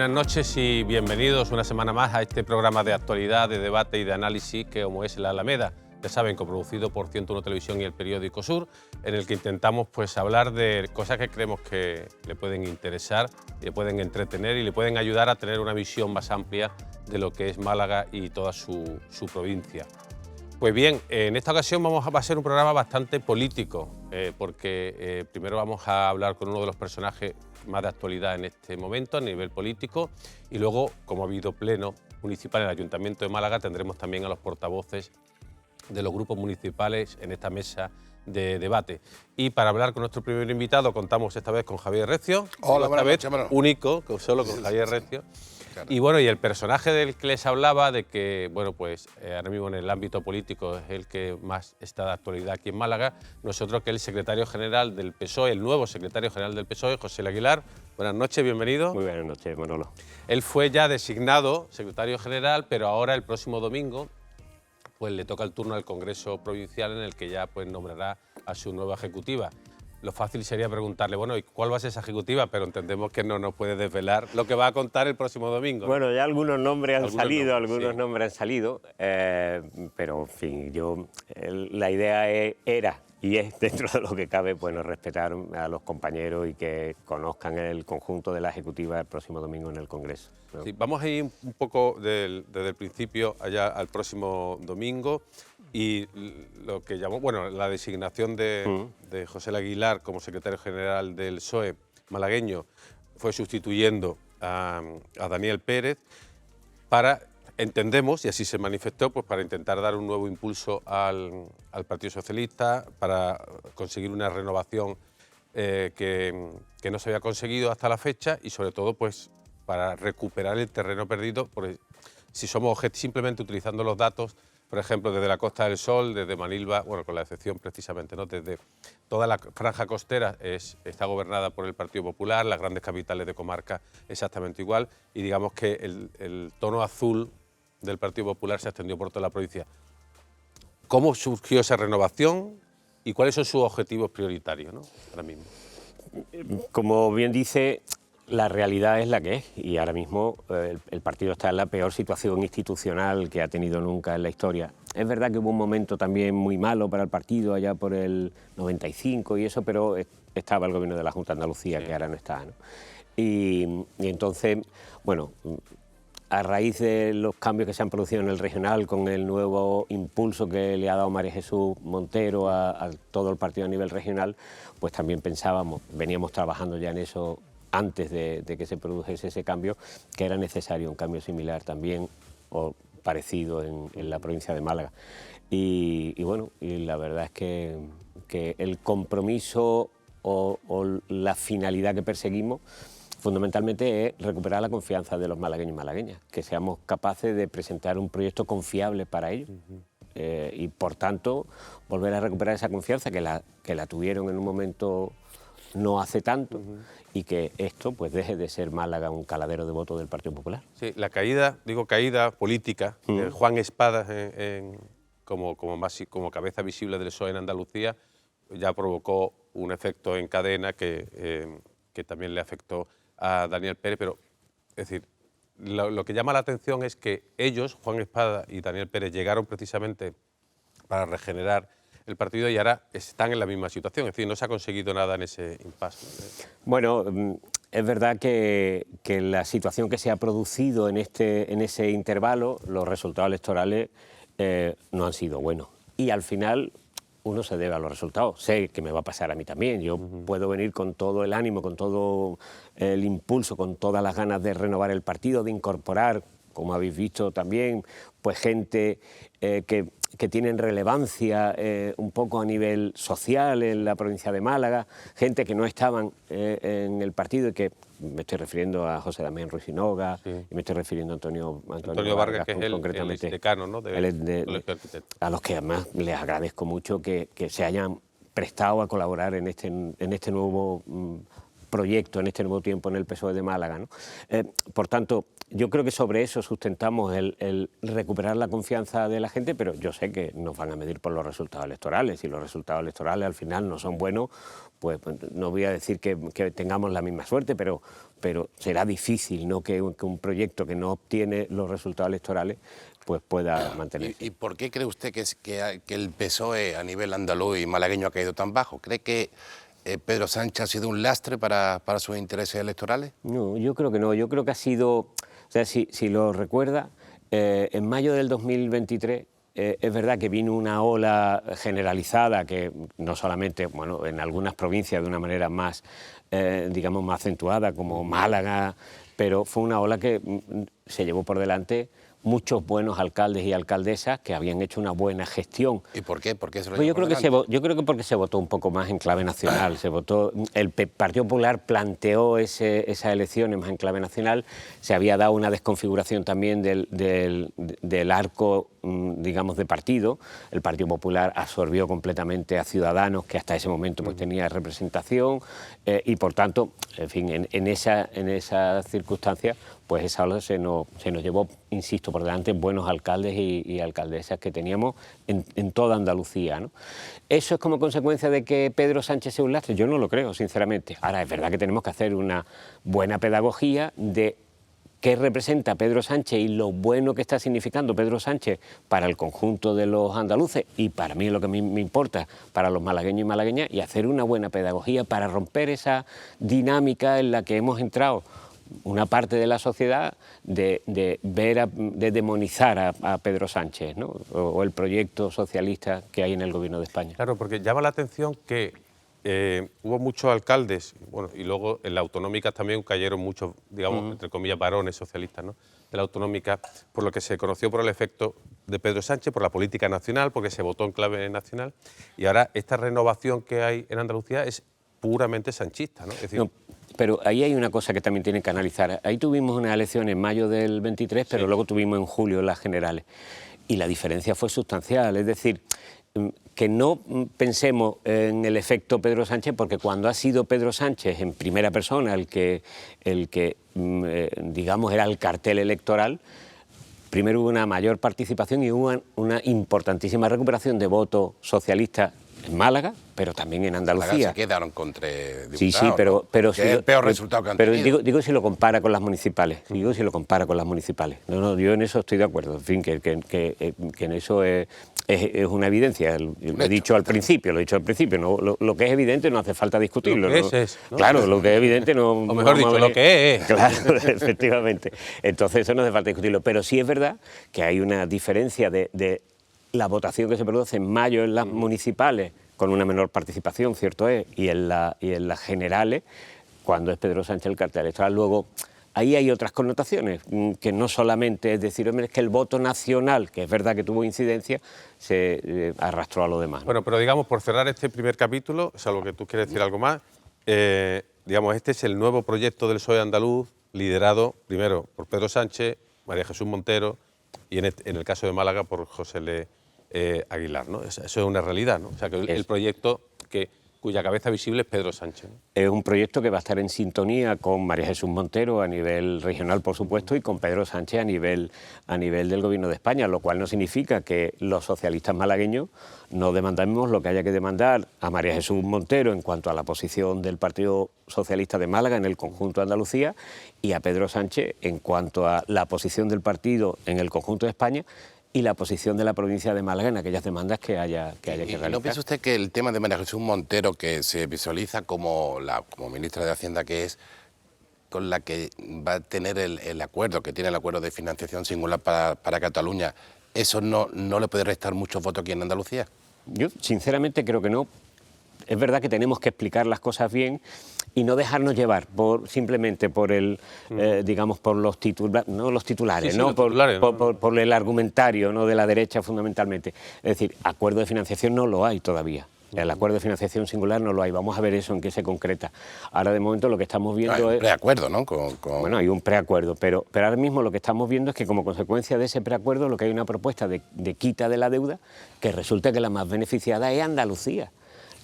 Buenas noches y bienvenidos una semana más a este programa de actualidad, de debate y de análisis que como es La Alameda, ya saben, coproducido por 101 Televisión y el periódico Sur, en el que intentamos pues hablar de cosas que creemos que le pueden interesar, le pueden entretener y le pueden ayudar a tener una visión más amplia de lo que es Málaga y toda su provincia. Pues bien, en esta ocasión va a ser un programa bastante político, porque primero vamos a hablar con uno de los personajes más de actualidad en este momento a nivel político y luego, como ha habido pleno municipal en el Ayuntamiento de Málaga, tendremos también a los portavoces de los grupos municipales en esta mesa de debate. Y para hablar con nuestro primer invitado contamos esta vez con Javier Recio. Hola, esta vez noches, único, solo con Javier Recio. Claro. Y bueno, y el personaje del que les hablaba, de que, bueno, pues ahora mismo en el ámbito político es el que más está de actualidad aquí en Málaga, nosotros que es el secretario general del PSOE, el nuevo secretario general del PSOE, José Aguilar. Buenas noches, bienvenido. Muy buenas noches, Manolo. Él fue ya designado secretario general, pero ahora el próximo domingo pues le toca el turno al Congreso Provincial en el que ya pues nombrará a su nueva ejecutiva. Lo fácil sería preguntarle, bueno, ¿y cuál va a ser esa ejecutiva? Pero entendemos que no nos puede desvelar lo que va a contar el próximo domingo, ¿no? Bueno, ya algunos nombres han salido, sí. Pero en fin, la idea era y es, dentro de lo que cabe, bueno, respetar a los compañeros y que conozcan el conjunto de la ejecutiva el próximo domingo en el Congreso, ¿no? Sí, vamos a ir un poco desde el principio allá al próximo domingo y lo que llamó, bueno, la designación de José Aguilar como secretario general del PSOE malagueño fue sustituyendo a Daniel Pérez para, entendemos, y así se manifestó, pues para intentar dar un nuevo impulso al Partido Socialista, para conseguir una renovación que no se había conseguido hasta la fecha y sobre todo pues para recuperar el terreno perdido, porque si somos simplemente utilizando los datos, por ejemplo, desde la Costa del Sol, desde Manilva, bueno, con la excepción precisamente, ¿no? Desde toda la franja costera está gobernada por el Partido Popular, las grandes capitales de comarca exactamente igual, y digamos que el tono azul del Partido Popular se extendió por toda la provincia. ¿Cómo surgió esa renovación y cuáles son sus objetivos prioritarios, ¿no? Ahora mismo? Como bien dice, la realidad es la que es y ahora mismo el partido está en la peor situación institucional que ha tenido nunca en la historia. Es verdad que hubo un momento también muy malo para el partido allá por el 95 y eso, pero estaba el gobierno de la Junta de Andalucía, sí, que ahora no está, ¿no? Y entonces, bueno, a raíz de los cambios que se han producido en el regional, con el nuevo impulso que le ha dado María Jesús Montero a todo el partido a nivel regional, pues también pensábamos, veníamos trabajando ya en eso antes de que se produjese ese cambio, que era necesario un cambio similar también o parecido en la provincia de Málaga. Y bueno, y la verdad es que el compromiso o la finalidad que perseguimos fundamentalmente es recuperar la confianza de los malagueños y malagueñas, que seamos capaces de presentar un proyecto confiable para ellos. Y por tanto volver a recuperar esa confianza que la tuvieron en un momento no hace tanto, y que esto pues deje de ser Málaga un caladero de votos del Partido Popular. Sí, la caída política de Juan Espadas como cabeza visible del PSOE en Andalucía ya provocó un efecto en cadena que también le afectó a Daniel Pérez, pero es decir, lo que llama la atención es que ellos, Juan Espadas y Daniel Pérez, llegaron precisamente para regenerar el partido y ahora están en la misma situación, es decir, no se ha conseguido nada en ese impasse. Bueno, es verdad que la situación que se ha producido en ese intervalo, los resultados electorales no han sido buenos. Y al final uno se debe a los resultados. Sé que me va a pasar a mí también. Yo puedo venir con todo el ánimo, con todo el impulso, con todas las ganas de renovar el partido, de incorporar, como habéis visto también, pues gente que tienen relevancia un poco a nivel social en la provincia de Málaga, gente que no estaban en el partido y que me estoy refiriendo a José Damián Ruiz Sinoga, sí, y me estoy refiriendo a Antonio Vargas, que es concretamente el decano, ¿no? A los que además les agradezco mucho que se hayan prestado a colaborar en este nuevo proyecto en este nuevo tiempo en el PSOE de Málaga, ¿no? Por tanto, yo creo que sobre eso sustentamos el recuperar la confianza de la gente, pero yo sé que nos van a medir por los resultados electorales. Si los resultados electorales al final no son buenos, pues no voy a decir que tengamos la misma suerte, pero será difícil, ¿no?, que un proyecto que no obtiene los resultados electorales pues pueda mantenerse. ¿Y por qué cree usted que el PSOE a nivel andaluz y malagueño ha caído tan bajo? ¿Cree que Pedro Sánchez ha sido un lastre para sus intereses electorales? No, yo creo que no. Yo creo que ha sido, o sea, si lo recuerda, en mayo del 2023 es verdad que vino una ola generalizada que no solamente, bueno, en algunas provincias de una manera más, digamos, más acentuada, como Málaga, pero fue una ola que se llevó por delante muchos buenos alcaldes y alcaldesas que habían hecho una buena gestión. ¿Y por qué? ¿Por qué se lo Pues llevó por delante? yo creo que porque se votó un poco más en clave nacional. El Partido Popular planteó esas elecciones más en clave nacional. Se había dado una desconfiguración también del arco, digamos, de partido. El Partido Popular absorbió completamente a Ciudadanos, que hasta ese momento pues tenía representación, y por tanto, en fin, en esa circunstancia, pues esa ola se nos llevó, insisto, por delante buenos alcaldes y alcaldesas que teníamos en toda Andalucía, ¿no? ¿Eso es como consecuencia de que Pedro Sánchez sea un lastre? Yo no lo creo, sinceramente. Ahora, es verdad que tenemos que hacer una buena pedagogía de qué representa Pedro Sánchez y lo bueno que está significando Pedro Sánchez para el conjunto de los andaluces y para mí lo que me importa, para los malagueños y malagueñas, y hacer una buena pedagogía para romper esa dinámica en la que hemos entrado una parte de la sociedad de demonizar a Pedro Sánchez, ¿no?, o el proyecto socialista que hay en el gobierno de España. Claro, porque llama la atención que hubo muchos alcaldes, bueno, y luego en la autonómica también cayeron muchos, digamos, entre comillas, varones socialistas, ¿no?, de la autonómica, por lo que se conoció por el efecto de Pedro Sánchez, por la política nacional, porque se votó en clave nacional, y ahora esta renovación que hay en Andalucía es puramente sanchista, ¿no? Es decir, No, pero ahí hay una cosa que también tienen que analizar. Ahí tuvimos una elección en mayo del 23, pero luego tuvimos en julio las generales. Y la diferencia fue sustancial. Es decir, que no pensemos en el efecto Pedro Sánchez, porque cuando ha sido Pedro Sánchez en primera persona el que digamos, era el cartel electoral, primero hubo una mayor participación y hubo una importantísima recuperación de votos socialistas en Málaga, pero también en Andalucía. Málaga se quedaron contra diputados. Sí, pero si es el peor resultado que han pero tenido. digo si lo compara con las municipales. Digo si lo compara con las municipales. No, yo en eso estoy de acuerdo. En fin, que en eso es una evidencia. Lo he dicho al principio. No, lo que es evidente no hace falta discutirlo. Lo que es, ¿no? Claro, lo que es evidente no. O mejor dicho, lo que es. Claro, efectivamente. Entonces eso no hace falta discutirlo. Pero sí es verdad que hay una diferencia de la votación que se produce en mayo en las municipales, con una menor participación, cierto es, y en las generales, cuando es Pedro Sánchez el cartel electoral. Luego, ahí hay otras connotaciones, que no solamente es decir, hombre, es que el voto nacional, que es verdad que tuvo incidencia, se arrastró a lo demás, ¿no? Bueno, pero digamos, por cerrar este primer capítulo, salvo que tú quieres decir algo más, digamos, este es el nuevo proyecto del PSOE andaluz, liderado primero por Pedro Sánchez, María Jesús Montero, y en el caso de Málaga por José L. Aguilar, ¿no? Eso es una realidad, ¿no? O sea, que el proyecto cuya cabeza visible es Pedro Sánchez, ¿no? Es un proyecto que va a estar en sintonía con María Jesús Montero a nivel regional, por supuesto, y con Pedro Sánchez a nivel del Gobierno de España, lo cual no significa que los socialistas malagueños no demandemos lo que haya que demandar a María Jesús Montero en cuanto a la posición del Partido Socialista de Málaga en el conjunto de Andalucía y a Pedro Sánchez en cuanto a la posición del partido en el conjunto de España y la posición de la provincia de Málaga en aquellas demandas que haya que realizar. ¿No piensa usted que el tema de María Jesús Montero, que se visualiza como ministra de Hacienda que es, con la que va a tener el acuerdo, que tiene el acuerdo de financiación singular para Cataluña, eso no le puede restar muchos votos aquí en Andalucía? Yo sinceramente creo que no. Es verdad que tenemos que explicar las cosas bien y no dejarnos llevar simplemente por digamos, por los titulares, Sí, ¿no? los titulares, por el argumentario, ¿no?, de la derecha fundamentalmente. Es decir, acuerdo de financiación no lo hay todavía. El acuerdo de financiación singular no lo hay. Vamos a ver eso en qué se concreta. Ahora, de momento, lo que estamos viendo hay un preacuerdo, ¿no? Bueno, hay un preacuerdo, pero ahora mismo lo que estamos viendo es que como consecuencia de ese preacuerdo lo que hay una propuesta de quita de la deuda que resulta que la más beneficiada es Andalucía.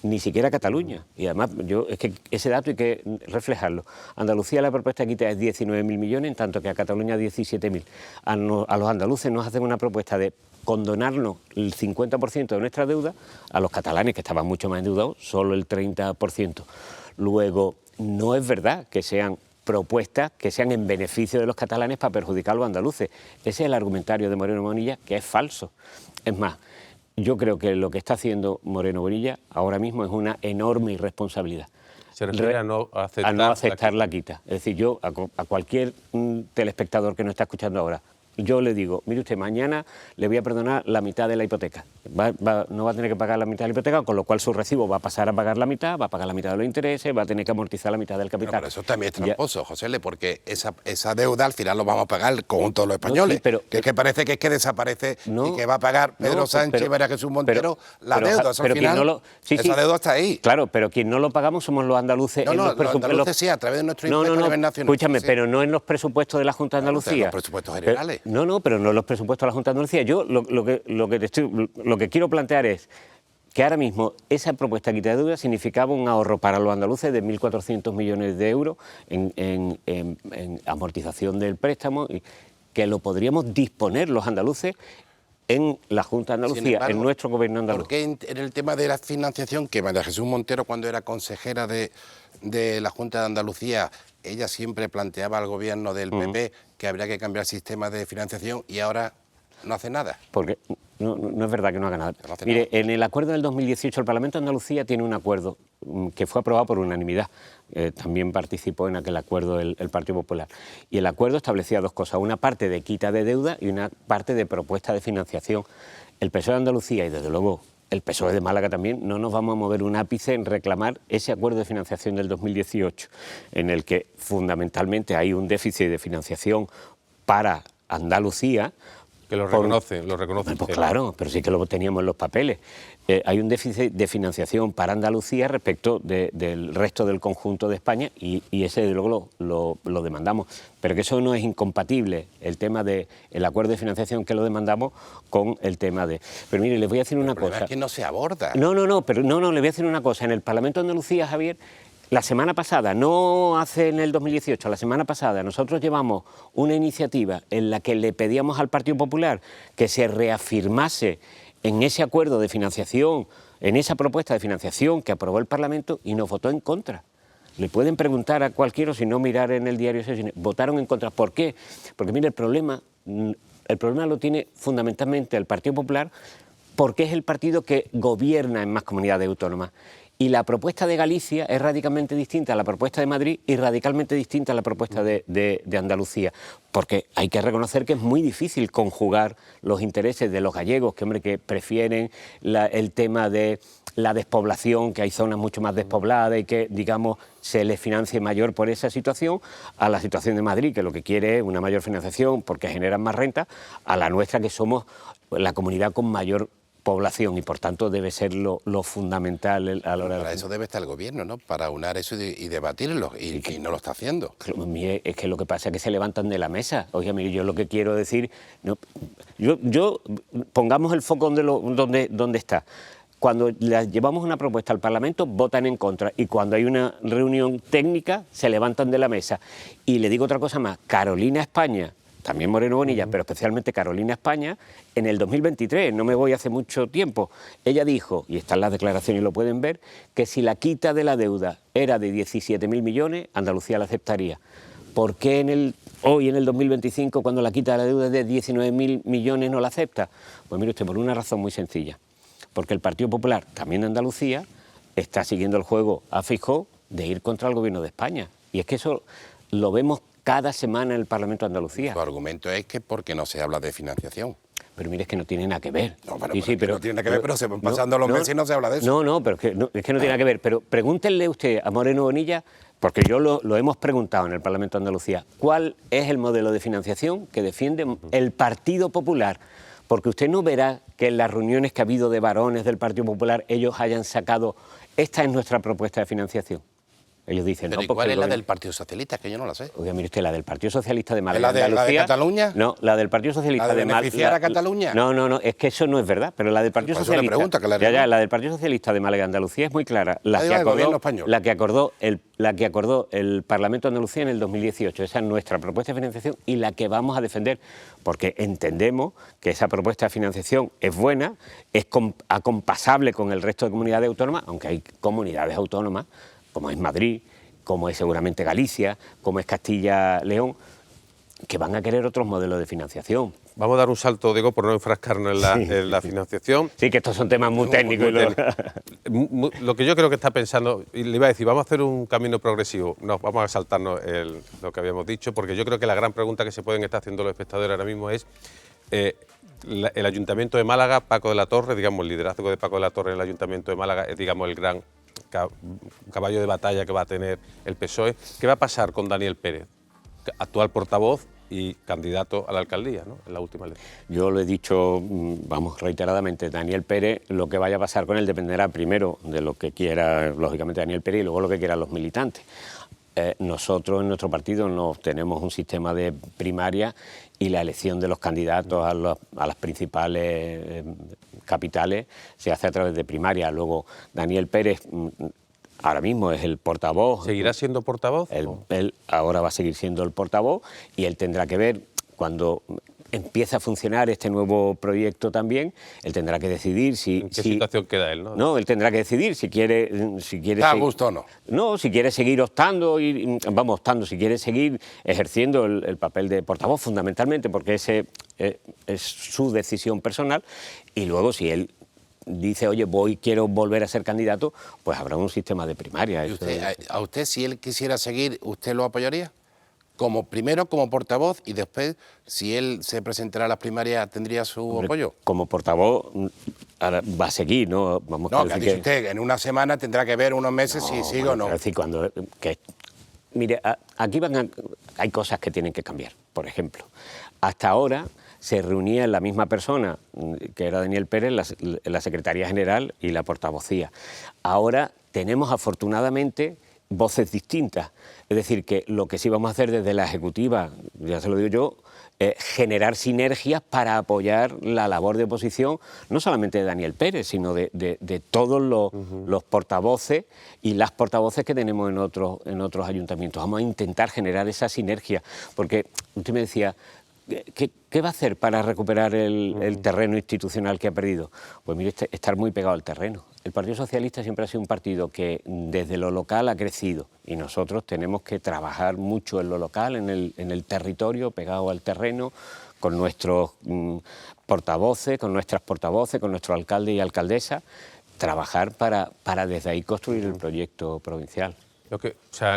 ni siquiera Cataluña. Y además, es que ese dato hay que reflejarlo. Andalucía, la propuesta de quita es 19.000 millones, en tanto que a Cataluña 17.000. A los andaluces nos hacen una propuesta de condonarnos el 50% de nuestra deuda, a los catalanes, que estaban mucho más endeudados, solo el 30%. Luego, no es verdad que sean propuestas que sean en beneficio de los catalanes para perjudicar a los andaluces. Ese es el argumentario de Moreno Bonilla, que es falso. Es más, yo creo que lo que está haciendo Moreno Bonilla ahora mismo es una enorme irresponsabilidad. Se refiere a no aceptar la quita. Es decir, yo a cualquier telespectador que nos está escuchando ahora, yo le digo, mire usted, mañana le voy a perdonar la mitad de la hipoteca. No va a tener que pagar la mitad de la hipoteca, con lo cual su recibo va a pasar a pagar la mitad, va a pagar la mitad de los intereses, va a tener que amortizar la mitad del capital. Pero eso también es tramposo, José, porque esa deuda al final lo vamos a pagar el conjunto de los españoles. No, sí, que es que parece que desaparece y que va a pagar Pedro Sánchez y María Jesús Montero la deuda. Eso, al final, esa deuda está ahí. Claro, pero quien no lo pagamos somos los andaluces. Los andaluces sí, a través de nuestro impuesto a nivel nacional. Escúchame, pero no en los presupuestos de la Junta de Andalucía. En los presupuestos generales. Pero no en los presupuestos de la Junta de Andalucía. Yo lo que quiero plantear es que ahora mismo esa propuesta de quita de deuda significaba un ahorro para los andaluces de 1.400 millones de euros en amortización del préstamo, y que lo podríamos disponer los andaluces en la Junta de Andalucía, embargo, en nuestro gobierno andaluz. ¿Por qué en el tema de la financiación, que María Jesús Montero, cuando era consejera de la Junta de Andalucía, ella siempre planteaba al gobierno del PP que habría que cambiar el sistema de financiación, y ahora no hace nada? Porque no es verdad que no haga nada. Mire, en el acuerdo del 2018 el Parlamento de Andalucía tiene un acuerdo que fue aprobado por unanimidad. También participó en aquel acuerdo el Partido Popular. Y el acuerdo establecía dos cosas, una parte de quita de deuda y una parte de propuesta de financiación. El PSOE de Andalucía y desde luego el PSOE de Málaga también, no nos vamos a mover un ápice en reclamar ese acuerdo de financiación del 2018, en el que fundamentalmente hay un déficit de financiación para Andalucía. Que lo reconoce. Pues claro, pero sí que lo teníamos en los papeles. Hay un déficit de financiación para Andalucía respecto del resto del conjunto de España, y ese de luego lo demandamos. Pero que eso no es incompatible, el tema del acuerdo de financiación que lo demandamos, con el tema de... Pero mire, les voy a decir una cosa. Es que no se aborda. No, le voy a decir una cosa. En el Parlamento de Andalucía, Javier, la semana pasada, no hace en el 2018, la semana pasada, nosotros llevamos una iniciativa en la que le pedíamos al Partido Popular que se reafirmase en ese acuerdo de financiación, en esa propuesta de financiación que aprobó el Parlamento, y nos votó en contra. Le pueden preguntar a cualquiera, si no mirar en el diario Sesiones, votaron en contra. ¿Por qué? Porque mire, el problema lo tiene fundamentalmente el Partido Popular, porque es el partido que gobierna en más comunidades autónomas. Y la propuesta de Galicia es radicalmente distinta a la propuesta de Madrid y radicalmente distinta a la propuesta de Andalucía, porque hay que reconocer que es muy difícil conjugar los intereses de los gallegos, que prefieren el tema de la despoblación, que hay zonas mucho más despobladas y que, digamos, se les financie mayor por esa situación, a la situación de Madrid, que lo que quiere es una mayor financiación porque generan más renta, a la nuestra, que somos la comunidad con mayor población, y por tanto debe ser lo fundamental a la hora de... Para eso debe estar el gobierno, ¿no? Para unar eso y debatirlo, y no lo está haciendo. Es que lo que pasa es que se levantan de la mesa. Oiga, mire, yo lo que quiero decir... pongamos el foco donde está. Cuando llevamos una propuesta al Parlamento, votan en contra, y cuando hay una reunión técnica, se levantan de la mesa. Y le digo otra cosa más, Carolina España, también Moreno Bonilla, pero especialmente Carolina España, en el 2023, no me voy hace mucho tiempo, ella dijo, y están las declaraciones y lo pueden ver, que si la quita de la deuda era de 17.000 millones, Andalucía la aceptaría. ¿Por qué hoy, en el 2025, cuando la quita de la deuda es de 19.000 millones, no la acepta? Pues mire usted, por una razón muy sencilla. Porque el Partido Popular, también de Andalucía, está siguiendo el juego a Feijóo de ir contra el gobierno de España. Y es que eso lo vemos cada semana en el Parlamento de Andalucía. Su argumento es que porque no se habla de financiación. Pero mire, es que no tiene nada que ver. No, pero no tiene nada que ver, pero se van pasando los meses y no se habla de eso. No, pero es que no tiene nada que ver. Pero pregúntenle usted a Moreno Bonilla, porque yo lo hemos preguntado en el Parlamento de Andalucía, ¿cuál es el modelo de financiación que defiende el Partido Popular? Porque usted no verá que en las reuniones que ha habido de varones del Partido Popular ellos hayan sacado, esta es nuestra propuesta de financiación. Ellos dicen, Pero no, ¿y cuál porque es el la gobierno- del Partido Socialista? Que yo no la sé. Oiga, mire usted, la del Partido Socialista de Málaga ¿La de Andalucía... Cataluña? No, la del Partido Socialista ¿La de Málaga... beneficiar a Cataluña? No, es que eso no es verdad, pero la del Partido Por eso le Socialista... pregunto, que la ya, remate. la del Partido Socialista de Málaga Andalucía es muy clara. La Ahí que va el gobierno acordó, español. la que acordó el Parlamento de Andalucía en el 2018. Esa es nuestra propuesta de financiación y la que vamos a defender, porque entendemos que esa propuesta de financiación es buena, es acompasable con el resto de comunidades autónomas, aunque hay comunidades autónomas, como es Madrid, como es seguramente Galicia, como es Castilla-León, que van a querer otros modelos de financiación. Vamos a dar un salto, Diego, por no enfrascarnos en la financiación. Sí, que estos son temas muy técnicos. Lo que yo creo que está pensando, y le iba a decir, vamos a hacer un camino progresivo. No, vamos a saltarnos lo que habíamos dicho, porque yo creo que la gran pregunta que se pueden estar haciendo los espectadores ahora mismo es el Ayuntamiento de Málaga, Paco de la Torre, digamos, el liderazgo de Paco de la Torre en el Ayuntamiento de Málaga es, digamos, el gran caballo de batalla que va a tener el PSOE. ¿Qué va a pasar con Daniel Pérez, actual portavoz y candidato a la alcaldía, ¿no?, en la última elección? Yo lo he dicho, vamos, reiteradamente, Daniel Pérez, lo que vaya a pasar con él dependerá primero de lo que quiera, lógicamente, Daniel Pérez y luego lo que quieran los militantes. Nosotros en nuestro partido no tenemos un sistema de primaria y la elección de los candidatos a las principales capitales se hace a través de primaria. Luego, Daniel Pérez ahora mismo es el portavoz. ¿Seguirá siendo portavoz? Él ahora va a seguir siendo el portavoz y él tendrá que ver cuando empieza a funcionar este nuevo proyecto también, él tendrá que decidir si... ¿En qué situación queda él, no? No, él tendrá que decidir si quiere... ¿Está a gusto o no? No, si quiere seguir optando, si quiere seguir ejerciendo el papel de portavoz fundamentalmente, porque ese es su decisión personal, y luego si él dice, oye, quiero volver a ser candidato, pues habrá un sistema de primaria. ¿Y a usted, si él quisiera seguir, usted lo apoyaría? Primero como portavoz y después, si él se presentara a las primarias, ¿tendría su apoyo? Como portavoz ahora va a seguir, ¿no? Vamos No, que ha dicho usted, en una semana tendrá que ver unos meses si sigue o no. Es decir, mire, aquí hay cosas que tienen que cambiar. Por ejemplo, hasta ahora se reunía la misma persona, que era Daniel Pérez, la Secretaría General y la portavocía. Ahora tenemos, afortunadamente, voces distintas. Es decir, que lo que sí vamos a hacer desde la Ejecutiva, ya se lo digo yo, generar sinergias para apoyar la labor de oposición, no solamente de Daniel Pérez, sino de todos los portavoces y las portavoces que tenemos en otros ayuntamientos. Vamos a intentar generar esa sinergia, porque usted me decía, ¿qué va a hacer para recuperar el terreno institucional que ha perdido? Pues mire, estar muy pegado al terreno. El Partido Socialista siempre ha sido un partido que desde lo local ha crecido y nosotros tenemos que trabajar mucho en lo local, en el territorio, pegado al terreno, con nuestros portavoces, con nuestras portavoces, con nuestro alcalde y alcaldesa, trabajar para desde ahí construir el proyecto provincial.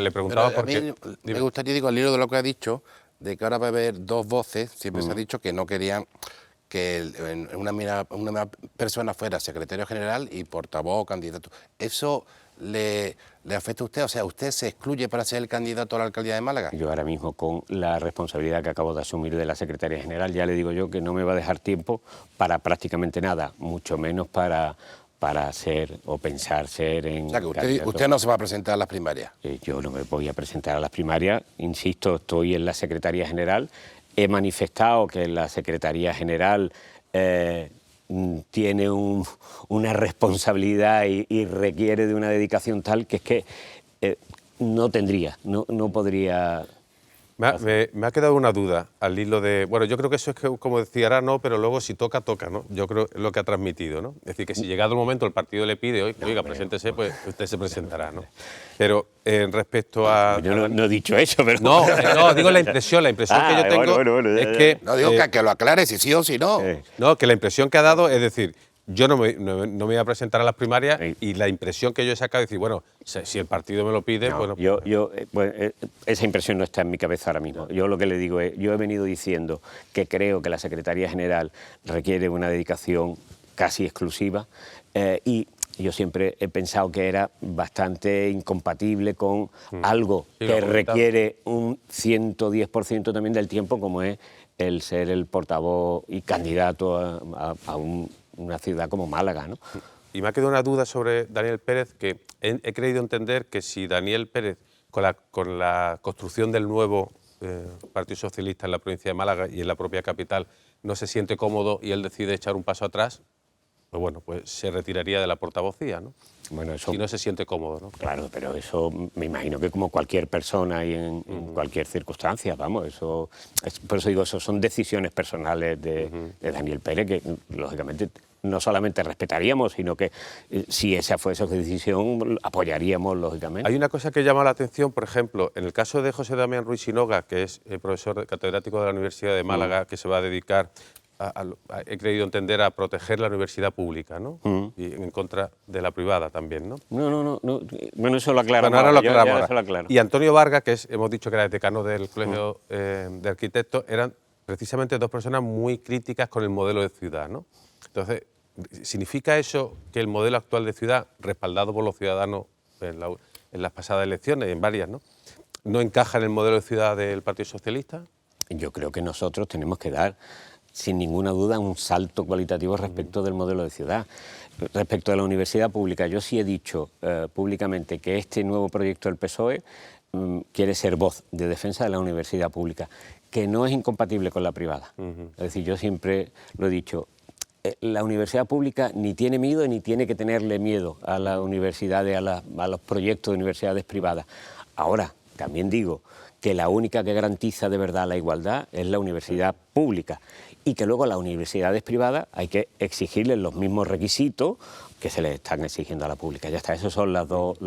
Le preguntaba por qué... Me gustaría, digo, al hilo de lo que ha dicho, de que ahora va a haber dos voces, siempre se ha dicho que no querían que una persona fuera secretario general y portavoz o candidato. ¿Eso le afecta a usted? O sea, ¿usted se excluye para ser el candidato a la alcaldía de Málaga? Yo ahora mismo, con la responsabilidad que acabo de asumir de la Secretaría General, ya le digo yo que no me va a dejar tiempo para prácticamente nada, mucho menos para ser o pensar ser en... O sea, que usted no se va a presentar a las primarias. Yo no me voy a presentar a las primarias, insisto, estoy en la Secretaría General, he manifestado que la Secretaría General tiene una responsabilidad y requiere de una dedicación tal que es que no podría... Me ha quedado una duda al hilo de... Bueno, yo creo que eso es que, como decía, ahora no, pero luego si toca, toca, ¿no? Yo creo que es lo que ha transmitido, ¿no? Es decir, que si llegado el momento el partido le pide, oiga, preséntese, pues usted se presentará, ¿no? Pero respecto a... Yo no he dicho eso, pero... No, digo la impresión que yo tengo es que... No, digo que lo aclare si sí o si no. No, que la impresión que ha dado es decir... Yo no me voy a presentar a las primarias y la impresión que yo he sacado es decir, bueno, si el partido me lo pide, no, bueno... esa impresión no está en mi cabeza ahora mismo. Yo lo que le digo es, yo he venido diciendo que creo que la Secretaría General requiere una dedicación casi exclusiva y yo siempre he pensado que era bastante incompatible con algo que requiere un 110% también del tiempo, como es el ser el portavoz y candidato a una ciudad como Málaga, ¿no? y me ha quedado una duda sobre Daniel Pérez, que he creído entender que si Daniel Pérez, con la construcción del nuevo Partido Socialista en la provincia de Málaga y en la propia capital, no se siente cómodo y él decide echar un paso atrás, pues bueno, pues se retiraría de la portavocía, ¿no? Bueno, eso, si no se siente cómodo, ¿no? Claro, pero eso me imagino que como cualquier persona y en cualquier circunstancia, vamos, eso, por eso digo, eso son decisiones personales de Daniel Pérez que, lógicamente, no solamente respetaríamos, sino que si esa fuese su decisión, apoyaríamos, lógicamente. Hay una cosa que llama la atención, por ejemplo, en el caso de José Damián Ruiz Sinoga, que es profesor catedrático de la Universidad de Málaga, que se va a dedicar, he creído entender, a proteger la universidad pública, ¿no? Y en contra de la privada también, ¿no? No. Bueno, eso lo aclaramos. Bueno, ahora lo aclaramos. Eso lo aclaro. Y Antonio Vargas, que hemos dicho que era decano del Colegio de Arquitectos, eran precisamente dos personas muy críticas con el modelo de ciudad, ¿no? Entonces, ¿significa eso que el modelo actual de ciudad, respaldado por los ciudadanos en las pasadas elecciones, en varias, no encaja en el modelo de ciudad del Partido Socialista? Yo creo que nosotros tenemos que dar, sin ninguna duda, un salto cualitativo respecto del modelo de ciudad. Respecto a la universidad pública, yo sí he dicho públicamente que este nuevo proyecto del PSOE quiere ser voz de defensa de la universidad pública, que no es incompatible con la privada. Es decir, yo siempre lo he dicho, la universidad pública ni tiene miedo ni tiene que tenerle miedo a las universidades, a los proyectos de universidades privadas. Ahora, también digo que la única que garantiza de verdad la igualdad es la universidad pública y que luego a las universidades privadas hay que exigirles los mismos requisitos que se les están exigiendo a la pública. Ya está, esas son las dos.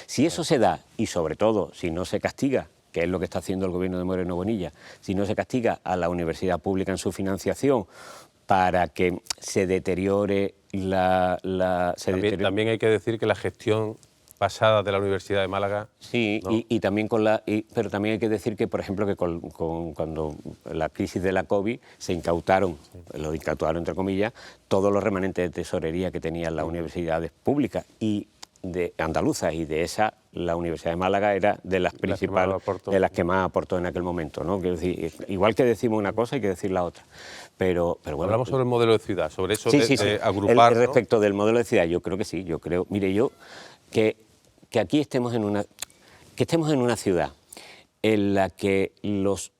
Si eso se da y sobre todo si no se castiga, que es lo que está haciendo el gobierno de Moreno Bonilla, si no se castiga a la universidad pública en su financiación para que se deteriore También hay que decir que la gestión pasada de la Universidad de Málaga... Sí, ¿no? y también pero también hay que decir que, por ejemplo, que cuando la crisis de la COVID se incautaron, lo incautaron entre comillas, todos los remanentes de tesorería que tenían las universidades públicas y de andaluzas, y de esa la Universidad de Málaga era de las principales, de las que más aportó en aquel momento, ¿no? Quiero decir, igual que decimos una cosa hay que decir la otra. Pero bueno, hablamos sobre el modelo de ciudad, sobre eso sí, de agrupar, ¿no? Respecto del modelo de ciudad, yo creo que sí, mire, yo que aquí estemos en una ciudad en la que los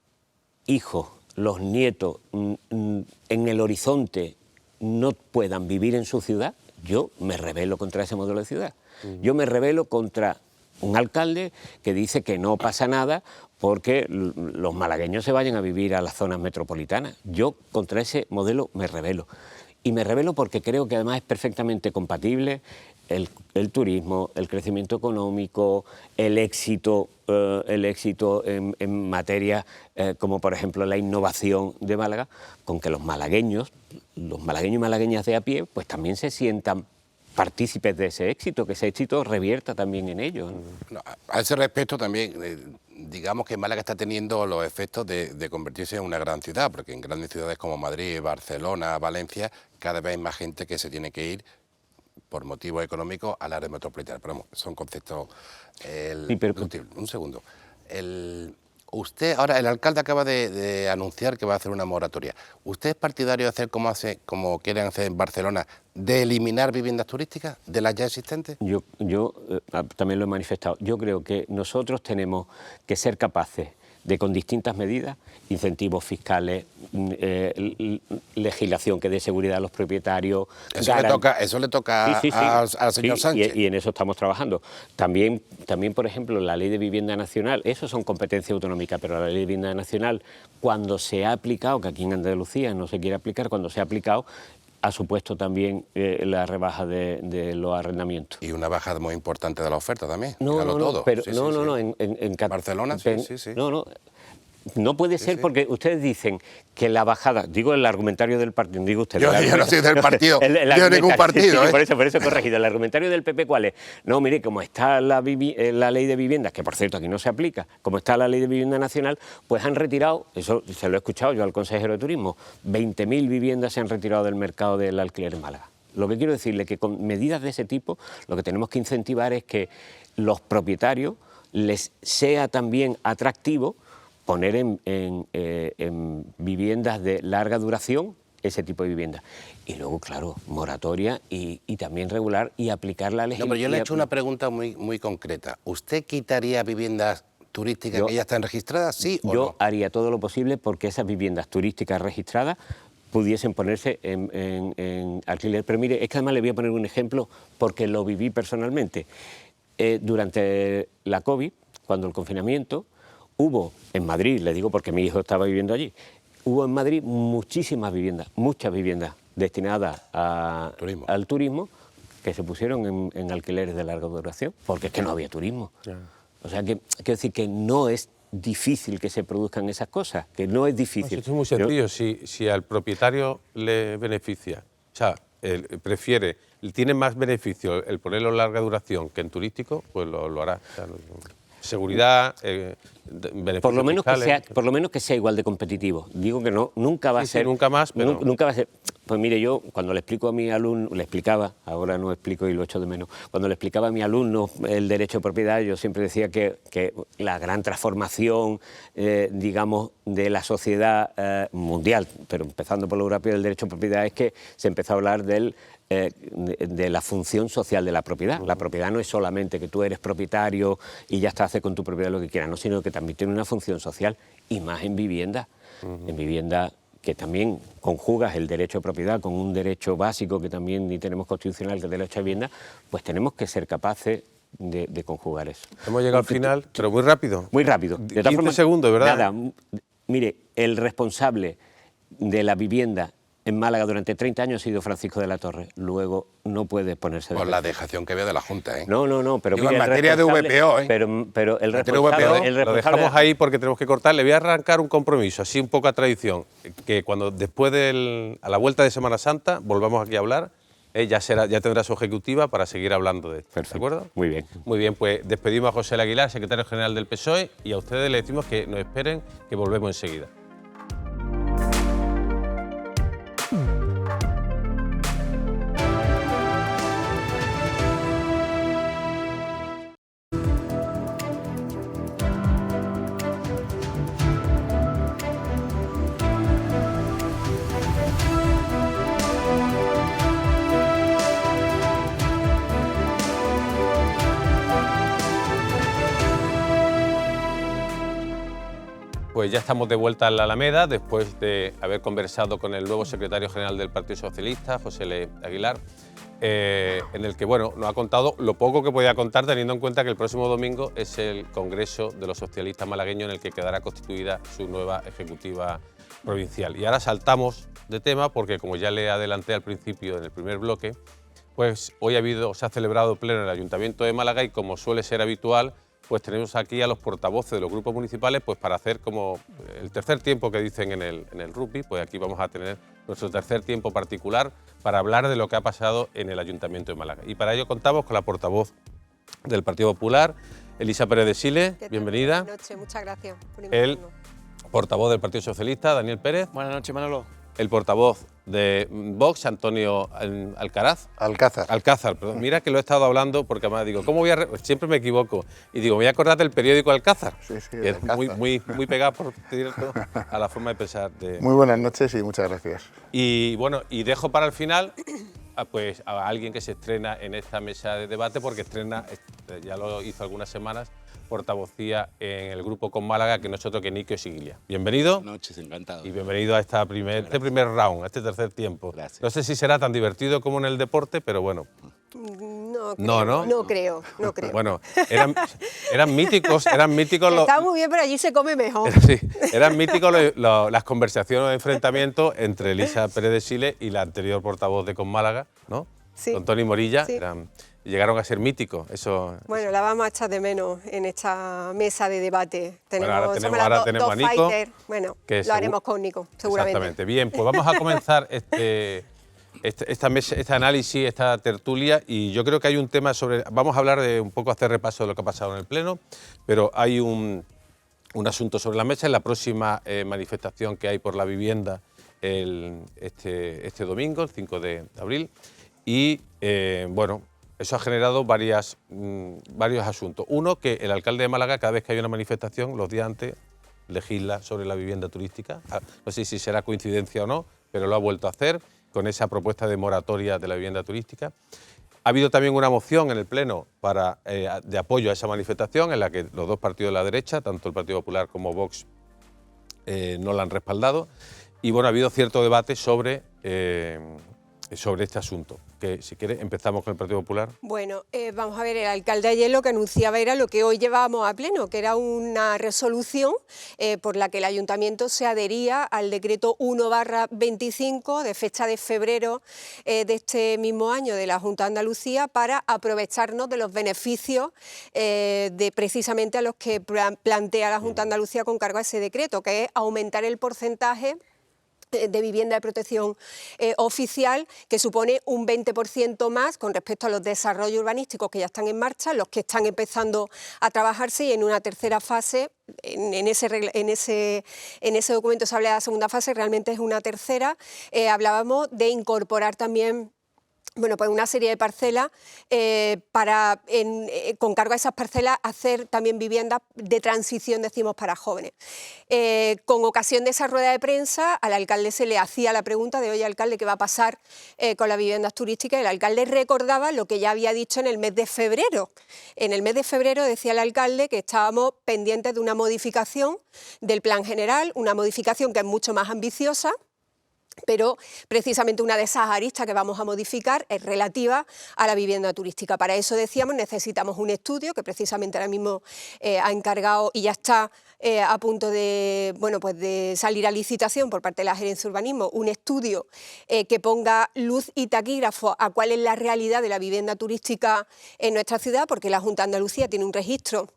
hijos, los nietos en el horizonte no puedan vivir en su ciudad, yo me rebelo contra ese modelo de ciudad. Yo me rebelo contra un alcalde que dice que no pasa nada porque los malagueños se vayan a vivir a las zonas metropolitanas. Yo contra ese modelo me rebelo. Y me rebelo porque creo que además es perfectamente compatible el turismo, el crecimiento económico, el éxito en materia como por ejemplo la innovación de Málaga, con que los malagueños y malagueñas de a pie, pues también se sientan partícipes de ese éxito, que ese éxito revierta también en ellos, ¿no? A ese respecto también, digamos que Málaga está teniendo los efectos de convertirse en una gran ciudad, porque en grandes ciudades como Madrid, Barcelona, Valencia, cada vez hay más gente que se tiene que ir por motivos económicos al área metropolitana. Pero vamos, son conceptos discutibles. Un segundo. Usted, ahora el alcalde acaba de anunciar que va a hacer una moratoria. ¿Usted es partidario de hacer como quieren hacer en Barcelona, de eliminar viviendas turísticas de las ya existentes? Yo también lo he manifestado. Yo creo que nosotros tenemos que ser capaces de, con distintas medidas, incentivos fiscales, legislación que dé seguridad a los propietarios. Eso le toca al señor Sánchez. Y en eso estamos trabajando. También, por ejemplo, la Ley de Vivienda Nacional, eso son competencias autonómicas, pero la Ley de Vivienda Nacional, cuando se ha aplicado, que aquí en Andalucía no se quiere aplicar, cuando se ha aplicado, ha supuesto también la rebaja de los arrendamientos. Y una bajada muy importante de la oferta también. No, en Barcelona, sí. No puede ser porque ustedes dicen que la bajada, digo el argumentario del partido, digo usted. Yo no soy del partido, yo de ningún partido. Sí, por eso he corregido. El argumentario del PP, ¿cuál es? No, mire, como está la ley de viviendas, que por cierto aquí no se aplica, como está la ley de vivienda nacional, pues han retirado, eso se lo he escuchado yo al consejero de Turismo, 20.000 viviendas se han retirado del mercado del alquiler en Málaga. Lo que quiero decirle es que con medidas de ese tipo, lo que tenemos que incentivar es que los propietarios les sea también atractivo poner en viviendas de larga duración ese tipo de vivienda. Y luego, claro, moratoria y también regular y aplicar la legislación. No, pero yo le he hecho una pregunta muy concreta. ¿Usted quitaría viviendas turísticas que ya están registradas, sí o no? Yo haría todo lo posible porque esas viviendas turísticas registradas pudiesen ponerse en alquiler. Pero mire, es que además le voy a poner un ejemplo porque lo viví personalmente. Durante la COVID, cuando el confinamiento, hubo en Madrid, le digo porque mi hijo estaba viviendo allí, hubo en Madrid muchísimas viviendas, muchas viviendas destinadas al turismo que se pusieron en alquileres de larga duración, porque es que no había turismo. O sea, quiero decir que no es difícil que se produzcan esas cosas, que no es difícil. Esto es muy sencillo, si al propietario le beneficia, o sea, prefiere, tiene más beneficio el ponerlo en larga duración que en turístico, pues lo hará. O sea, seguridad, beneficios por lo menos que sea igual de competitivo. Digo que no, nunca va a ser. Nunca más, pero... Nunca va a ser. Pues mire, yo cuando le explico a mi alumno, le explicaba, ahora no explico y lo echo de menos, cuando le explicaba a mi alumno el derecho de propiedad, yo siempre decía que la gran transformación, digamos, de la sociedad mundial, pero empezando por lo europeo del derecho de propiedad, es que se empezó a hablar de la función social de la propiedad. La propiedad no es solamente que tú eres propietario y ya está, hace con tu propiedad lo que quieras, no, sino que también tiene una función social, y más en vivienda. En vivienda que también conjugas el derecho de propiedad con un derecho básico que también ni tenemos constitucional, que es el derecho a vivienda, pues tenemos que ser capaces de conjugar eso. Hemos llegado al final, pero muy rápido. Muy rápido. De 15 segundos, ¿verdad? Nada, mire, el responsable de la vivienda en Málaga durante 30 años ha sido Francisco de la Torre. Luego no puede ponerse de Por la dejación que veo de la Junta, ¿eh? No, pero digo, mire, en materia de VPO, ¿eh? Pero el responsable... Lo dejamos ahí porque tenemos que cortar. Le voy a arrancar un compromiso, así un poco a tradición, que cuando después a la vuelta de Semana Santa volvamos aquí a hablar, ya tendrá su ejecutiva para seguir hablando de esto. Perfecto. ¿De acuerdo? Muy bien. Muy bien, pues despedimos a José Aguilar, secretario general del PSOE, y a ustedes les decimos que nos esperen, que volvemos enseguida. Pues ya estamos de vuelta en la Alameda, después de haber conversado con el nuevo secretario general del Partido Socialista, José L. Aguilar, en el que bueno, nos ha contado lo poco que podía contar, teniendo en cuenta que el próximo domingo es el Congreso de los Socialistas malagueños, en el que quedará constituida su nueva ejecutiva provincial. Y ahora saltamos de tema porque, como ya le adelanté al principio en el primer bloque, pues hoy se ha celebrado pleno en el Ayuntamiento de Málaga y, como suele ser habitual, pues tenemos aquí a los portavoces de los grupos municipales pues para hacer como el tercer tiempo que dicen en el rugby, pues aquí vamos a tener nuestro tercer tiempo particular para hablar de lo que ha pasado en el Ayuntamiento de Málaga. Y para ello contamos con la portavoz del Partido Popular, Elisa Pérez de Sile, bienvenida. Buenas noches, muchas gracias por invitarnos. El portavoz del Partido Socialista, Daniel Pérez. Buenas noches, Manolo. El portavoz de Vox, Antonio Alcázar, perdón. Mira que lo he estado hablando porque además digo, ¿cómo voy a...? Siempre me equivoco. Y digo, me voy a acordar del periódico Alcázar. Sí, que es muy pegado, por cierto, a la forma de pensar. Muy buenas noches y muchas gracias. Y bueno, y dejo para el final pues a alguien que se estrena en esta mesa de debate, porque estrena, ya lo hizo algunas semanas, portavocía en el grupo con Málaga, que no es otro que Nico Siguilia. Bienvenido. Buenas noches, encantado. Y bienvenido a este primer round, a este tercer tiempo. Gracias. No sé si será tan divertido como en el deporte, pero bueno. No creo. Bueno, eran míticos los... Está muy bien, pero allí se come mejor. Sí, eran míticos las conversaciones de enfrentamiento entre Elisa Pérez de Sile y la anterior portavoz de Con Málaga, ¿no? Sí. Con Toni Morilla. Sí. Llegaron a ser míticos. Eso. Bueno, la vamos a echar de menos en esta mesa de debate. Ahora somos las tenemos dos a Nico. fighters. Bueno, que lo haremos con Nico, seguramente. Exactamente. Bien, pues vamos a comenzar este análisis, esta tertulia, y yo creo que hay un tema sobre... Vamos a hablar un poco, hacer repaso de lo que ha pasado en el Pleno, pero hay un asunto sobre la mesa en la próxima manifestación que hay por la vivienda este domingo, el 5 de abril, y bueno, eso ha generado varios asuntos. Uno, que el alcalde de Málaga, cada vez que hay una manifestación, los días antes, legisla sobre la vivienda turística. No sé si será coincidencia o no, pero lo ha vuelto a hacer con esa propuesta de moratoria de la vivienda turística. Ha habido también una moción en el Pleno de apoyo a esa manifestación, en la que los dos partidos de la derecha, tanto el Partido Popular como Vox, no la han respaldado. Y bueno, ha habido cierto debate sobre este asunto, que si quiere empezamos con el Partido Popular. Bueno, vamos a ver, el alcalde ayer lo que anunciaba era lo que hoy llevábamos a pleno, que era una resolución por la que el ayuntamiento se adhería al decreto 1/25 de fecha de febrero de este mismo año de la Junta de Andalucía para aprovecharnos de los beneficios precisamente a los que plantea la Junta de Andalucía con cargo a ese decreto, que es aumentar el porcentaje de vivienda de protección oficial, que supone un 20% más con respecto a los desarrollos urbanísticos que ya están en marcha, los que están empezando a trabajarse, y en una tercera fase, en ese documento se habla de la segunda fase, realmente es una tercera, hablábamos de incorporar también pues una serie de parcelas para, con cargo a esas parcelas, hacer también viviendas de transición, decimos, para jóvenes. Con ocasión de esa rueda de prensa, al alcalde se le hacía la pregunta de, oye, alcalde, ¿qué va a pasar con las viviendas turísticas? Y el alcalde recordaba lo que ya había dicho en el mes de febrero. En el mes de febrero decía el alcalde que estábamos pendientes de una modificación del plan general, una modificación que es mucho más ambiciosa, pero precisamente una de esas aristas que vamos a modificar es relativa a la vivienda turística. Para eso, decíamos, necesitamos un estudio que precisamente ahora mismo ha encargado y ya está a punto de, de salir a licitación por parte de la Gerencia de Urbanismo, un estudio que ponga luz y taquígrafo a cuál es la realidad de la vivienda turística en nuestra ciudad, porque la Junta de Andalucía tiene un registro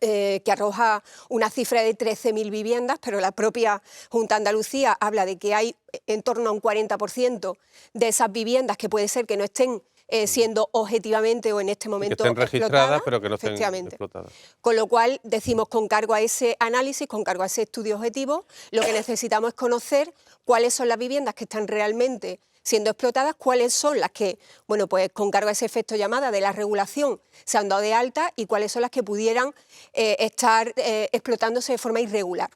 que arroja una cifra de 13.000 viviendas, pero la propia Junta de Andalucía habla de que hay en torno a un 40% de esas viviendas que puede ser que no estén siendo objetivamente o en este momento que estén registradas, pero que no estén explotadas. Con lo cual, decimos, con cargo a ese análisis, con cargo a ese estudio objetivo, lo que necesitamos es conocer cuáles son las viviendas que están realmente siendo explotadas, cuáles son las que, pues con cargo a ese efecto llamada de la regulación se han dado de alta, y cuáles son las que pudieran estar explotándose de forma irregular.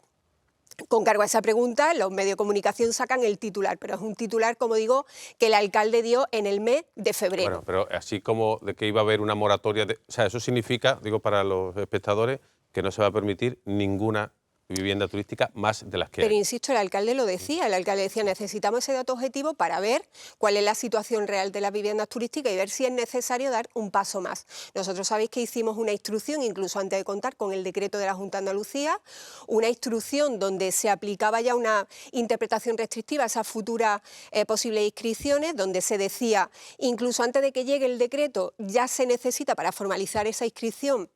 Con cargo a esa pregunta, los medios de comunicación sacan el titular, pero es un titular, como digo, que el alcalde dio en el mes de febrero. Bueno, pero así como de que iba a haber una moratoria, o sea, eso significa, digo para los espectadores, que no se va a permitir ninguna vivienda turística más de las que Pero hay. insisto, el alcalde lo decía, necesitamos ese dato objetivo para ver cuál es la situación real de las viviendas turísticas y ver si es necesario dar un paso más. Nosotros sabéis que hicimos una instrucción, incluso antes de contar con el decreto de la Junta de Andalucía, una instrucción donde se aplicaba ya una interpretación restrictiva a esas futuras posibles inscripciones, donde se decía, incluso antes de que llegue el decreto, ya se necesita para formalizar esa inscripción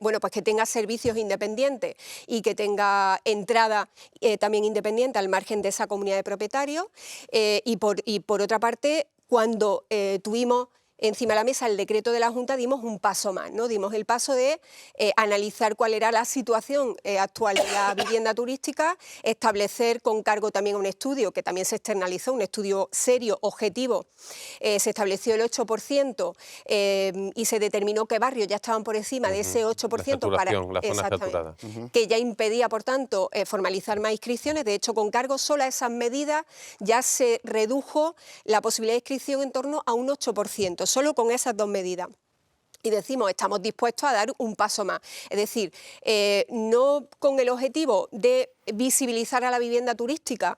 pues que tenga servicios independientes y que tenga entrada también independiente al margen de esa comunidad de propietarios. Y por otra parte, cuando tuvimos encima de la mesa el decreto de la Junta, dimos un paso más, ¿no? Dimos el paso de analizar cuál era la situación actual de la vivienda turística, establecer con cargo también a un estudio que también se externalizó, un estudio serio, objetivo. Se estableció el 8% y se determinó que barrios ya estaban por encima de ese 8% la zona saturada. Que ya impedía, por tanto, formalizar más inscripciones. De hecho, con cargo solo a esas medidas ya se redujo la posibilidad de inscripción en torno a un 8%. Solo con esas dos medidas. Y decimos, estamos dispuestos a dar un paso más. Es decir, no con el objetivo de visibilizar a la vivienda turística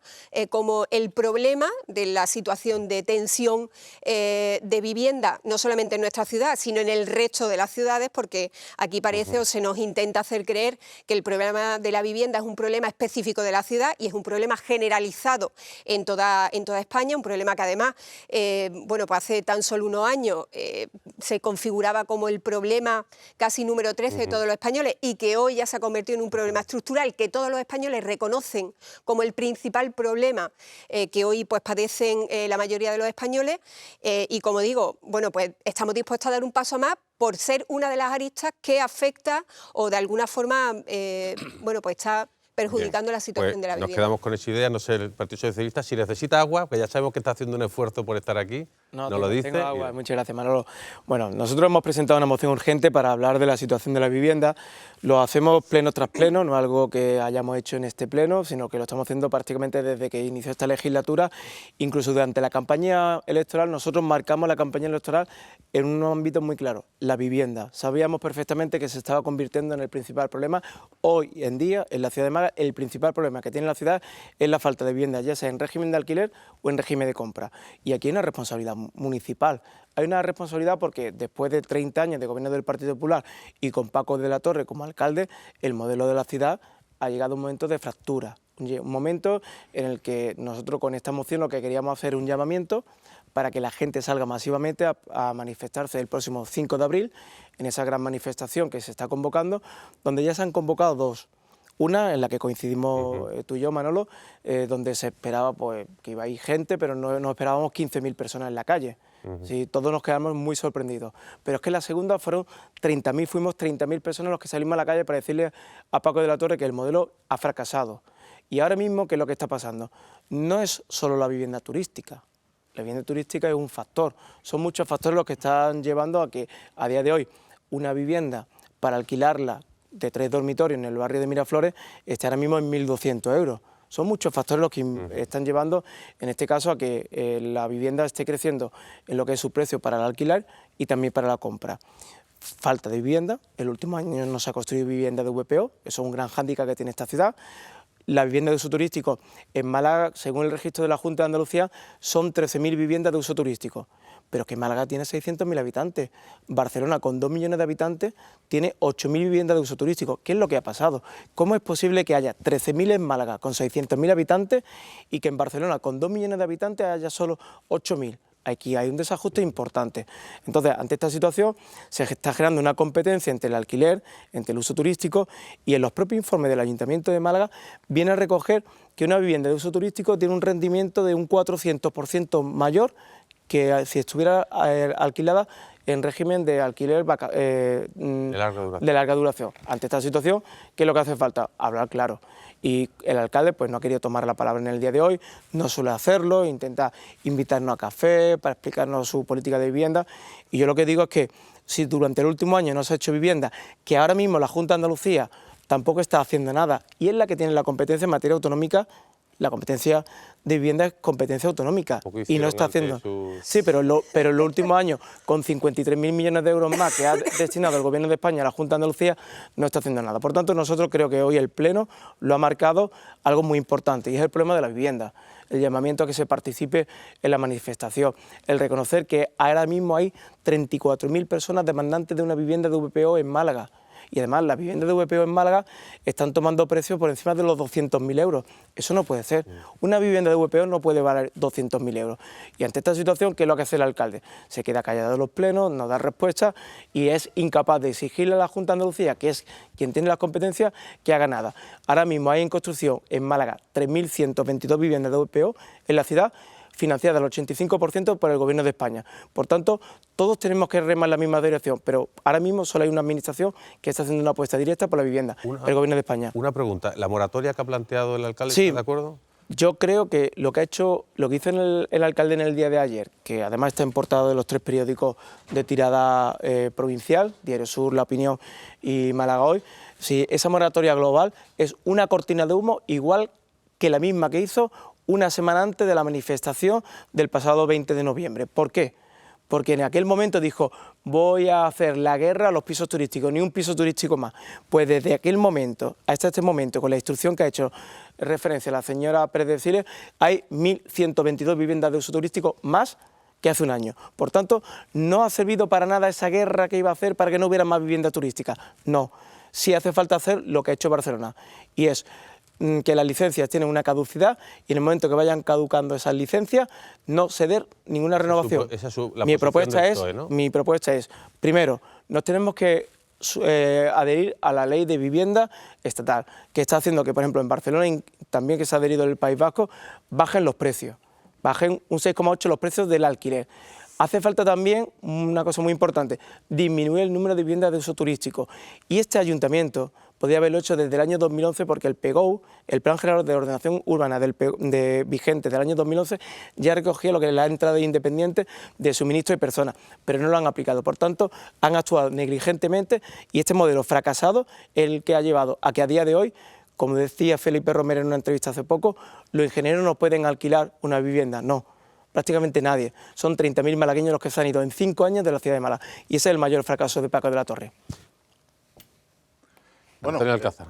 como el problema de la situación de tensión de vivienda, no solamente en nuestra ciudad, sino en el resto de las ciudades, porque aquí parece o se nos intenta hacer creer que el problema de la vivienda es un problema específico de la ciudad, y es un problema generalizado en toda España, un problema que además, pues hace tan solo unos años se configuraba como el problema casi número 13 de todos los españoles, y que hoy ya se ha convertido en un problema estructural que todos los españoles reconocen como el principal problema que hoy pues padecen la mayoría de los españoles, y como digo, pues estamos dispuestos a dar un paso más por ser una de las aristas que afecta o de alguna forma pues está perjudicando la situación Pues de la nos vivienda. quedamos con esa idea, no sé, el Partido Socialista, si necesita agua, que ya sabemos que está haciendo un esfuerzo por estar aquí, nos lo dice. Tengo agua, muchas gracias, Manolo. Bueno, nosotros hemos presentado una moción urgente para hablar de la situación de la vivienda. Lo hacemos pleno tras pleno, no es algo que hayamos hecho en este pleno, sino que lo estamos haciendo prácticamente desde que inició esta legislatura. Incluso durante la campaña electoral, nosotros marcamos la campaña electoral en un ámbito muy claro, la vivienda. Sabíamos perfectamente que se estaba convirtiendo en el principal problema. Hoy en día, en la ciudad de Málaga, el principal problema que tiene la ciudad es la falta de vivienda, ya sea en régimen de alquiler o en régimen de compra. Y aquí hay una responsabilidad municipal. Hay una responsabilidad porque después de 30 años de gobierno del Partido Popular y con Paco de la Torre como alcalde, el modelo de la ciudad ha llegado a un momento de fractura. Un momento en el que nosotros con esta moción lo que queríamos hacer un llamamiento para que la gente salga masivamente a manifestarse el próximo 5 de abril, en esa gran manifestación que se está convocando, donde ya se han convocado dos. Una en la que coincidimos tú y yo, Manolo, donde se esperaba pues, que iba a ir gente, pero no esperábamos 15.000 personas en la calle. Sí, todos nos quedamos muy sorprendidos. Pero es que la segunda fueron 30.000, fuimos 30.000 personas los que salimos a la calle para decirle a Paco de la Torre que el modelo ha fracasado. Y ahora mismo, ¿qué es lo que está pasando? No es solo la vivienda turística. La vivienda turística es un factor. Son muchos factores los que están llevando a que a día de hoy una vivienda para alquilarla de 3 dormitorios en el barrio de Miraflores esté ahora mismo en 1.200 euros. Son muchos factores los que están llevando, en este caso, a que la vivienda esté creciendo en lo que es su precio para el alquiler y también para la compra. Falta de vivienda, el último año no se ha construido vivienda de VPO, eso es un gran hándicap que tiene esta ciudad. La vivienda de uso turístico en Málaga, según el registro de la Junta de Andalucía, son 13.000 viviendas de uso turístico. Pero que Málaga tiene 600.000 habitantes. Barcelona, con 2 millones de habitantes, tiene 8.000 viviendas de uso turístico. ¿Qué es lo que ha pasado? ¿Cómo es posible que haya 13.000 en Málaga con 600.000 habitantes y que en Barcelona, con 2 millones de habitantes, haya solo 8.000? Aquí hay un desajuste importante. Entonces, ante esta situación, se está generando una competencia entre el alquiler, entre el uso turístico, y en los propios informes del Ayuntamiento de Málaga viene a recoger que una vivienda de uso turístico tiene un rendimiento de un 400% mayor que si estuviera alquilada en régimen de alquiler de larga duración. Ante esta situación, ¿qué es lo que hace falta? Hablar claro. Y el alcalde pues no ha querido tomar la palabra en el día de hoy, no suele hacerlo, intenta invitarnos a café para explicarnos su política de vivienda. Y yo lo que digo es que si durante el último año no se ha hecho vivienda, que ahora mismo la Junta de Andalucía tampoco está haciendo nada y es la que tiene la competencia en materia autonómica, la competencia de vivienda es competencia autonómica y no está haciendo. Sí, pero en los últimos años, con 53.000 millones de euros más que ha destinado el Gobierno de España a la Junta de Andalucía, no está haciendo nada. Por tanto, nosotros creo que hoy el Pleno lo ha marcado algo muy importante y es el problema de la vivienda. El llamamiento a que se participe en la manifestación, el reconocer que ahora mismo hay 34.000 personas demandantes de una vivienda de VPO en Málaga. Y además las viviendas de VPO en Málaga están tomando precios por encima de los 200.000 euros. Eso no puede ser. Una vivienda de VPO no puede valer 200.000 euros. Y ante esta situación, ¿qué es lo que hace el alcalde? Se queda callado en los plenos, no da respuesta y es incapaz de exigirle a la Junta de Andalucía, que es quien tiene las competencias, que haga nada. Ahora mismo hay en construcción en Málaga 3.122 viviendas de VPO en la ciudad, financiada al 85% por el Gobierno de España. Por tanto, todos tenemos que remar en la misma dirección, pero ahora mismo solo hay una administración que está haciendo una apuesta directa por la vivienda, el Gobierno de España. Una pregunta, ¿la moratoria que ha planteado el alcalde, sí, está de acuerdo? Yo creo que lo que hizo el alcalde en el día de ayer, que además está en portada de los 3 periódicos de tirada provincial, Diario Sur, La Opinión y Málaga Hoy, si esa moratoria global es una cortina de humo igual que la misma que hizo una semana antes de la manifestación del pasado 20 de noviembre. ¿Por qué? Porque en aquel momento dijo, voy a hacer la guerra a los pisos turísticos, ni un piso turístico más. Pues desde aquel momento hasta este momento, con la instrucción que ha hecho referencia la señora Pérez de Ciles, hay 1.122 viviendas de uso turístico más que hace un año. Por tanto, no ha servido para nada esa guerra que iba a hacer para que no hubiera más viviendas turísticas. No, sí hace falta hacer lo que ha hecho Barcelona, y es que las licencias tienen una caducidad y en el momento que vayan caducando esas licencias no ceder ninguna renovación. Mi propuesta es, primero, nos tenemos que adherir a la ley de vivienda estatal, que está haciendo que, por ejemplo, en Barcelona y también que se ha adherido en el País Vasco, bajen los precios, bajen un 6,8 los precios del alquiler. Hace falta también una cosa muy importante, disminuir el número de viviendas de uso turístico. Y este ayuntamiento, podía haberlo hecho desde el año 2011 porque el PGOU, el Plan General de Ordenación Urbana vigente del año 2011, ya recogía lo que es la entrada independiente de suministro y personas, pero no lo han aplicado. Por tanto, han actuado negligentemente y este modelo fracasado es el que ha llevado a que a día de hoy, como decía Felipe Romero en una entrevista hace poco, los ingenieros no pueden alquilar una vivienda, no. Prácticamente nadie. Son 30.000 malagueños los que se han ido en 5 años de la ciudad de Málaga. Y ese es el mayor fracaso de Paco de la Torre. Bueno,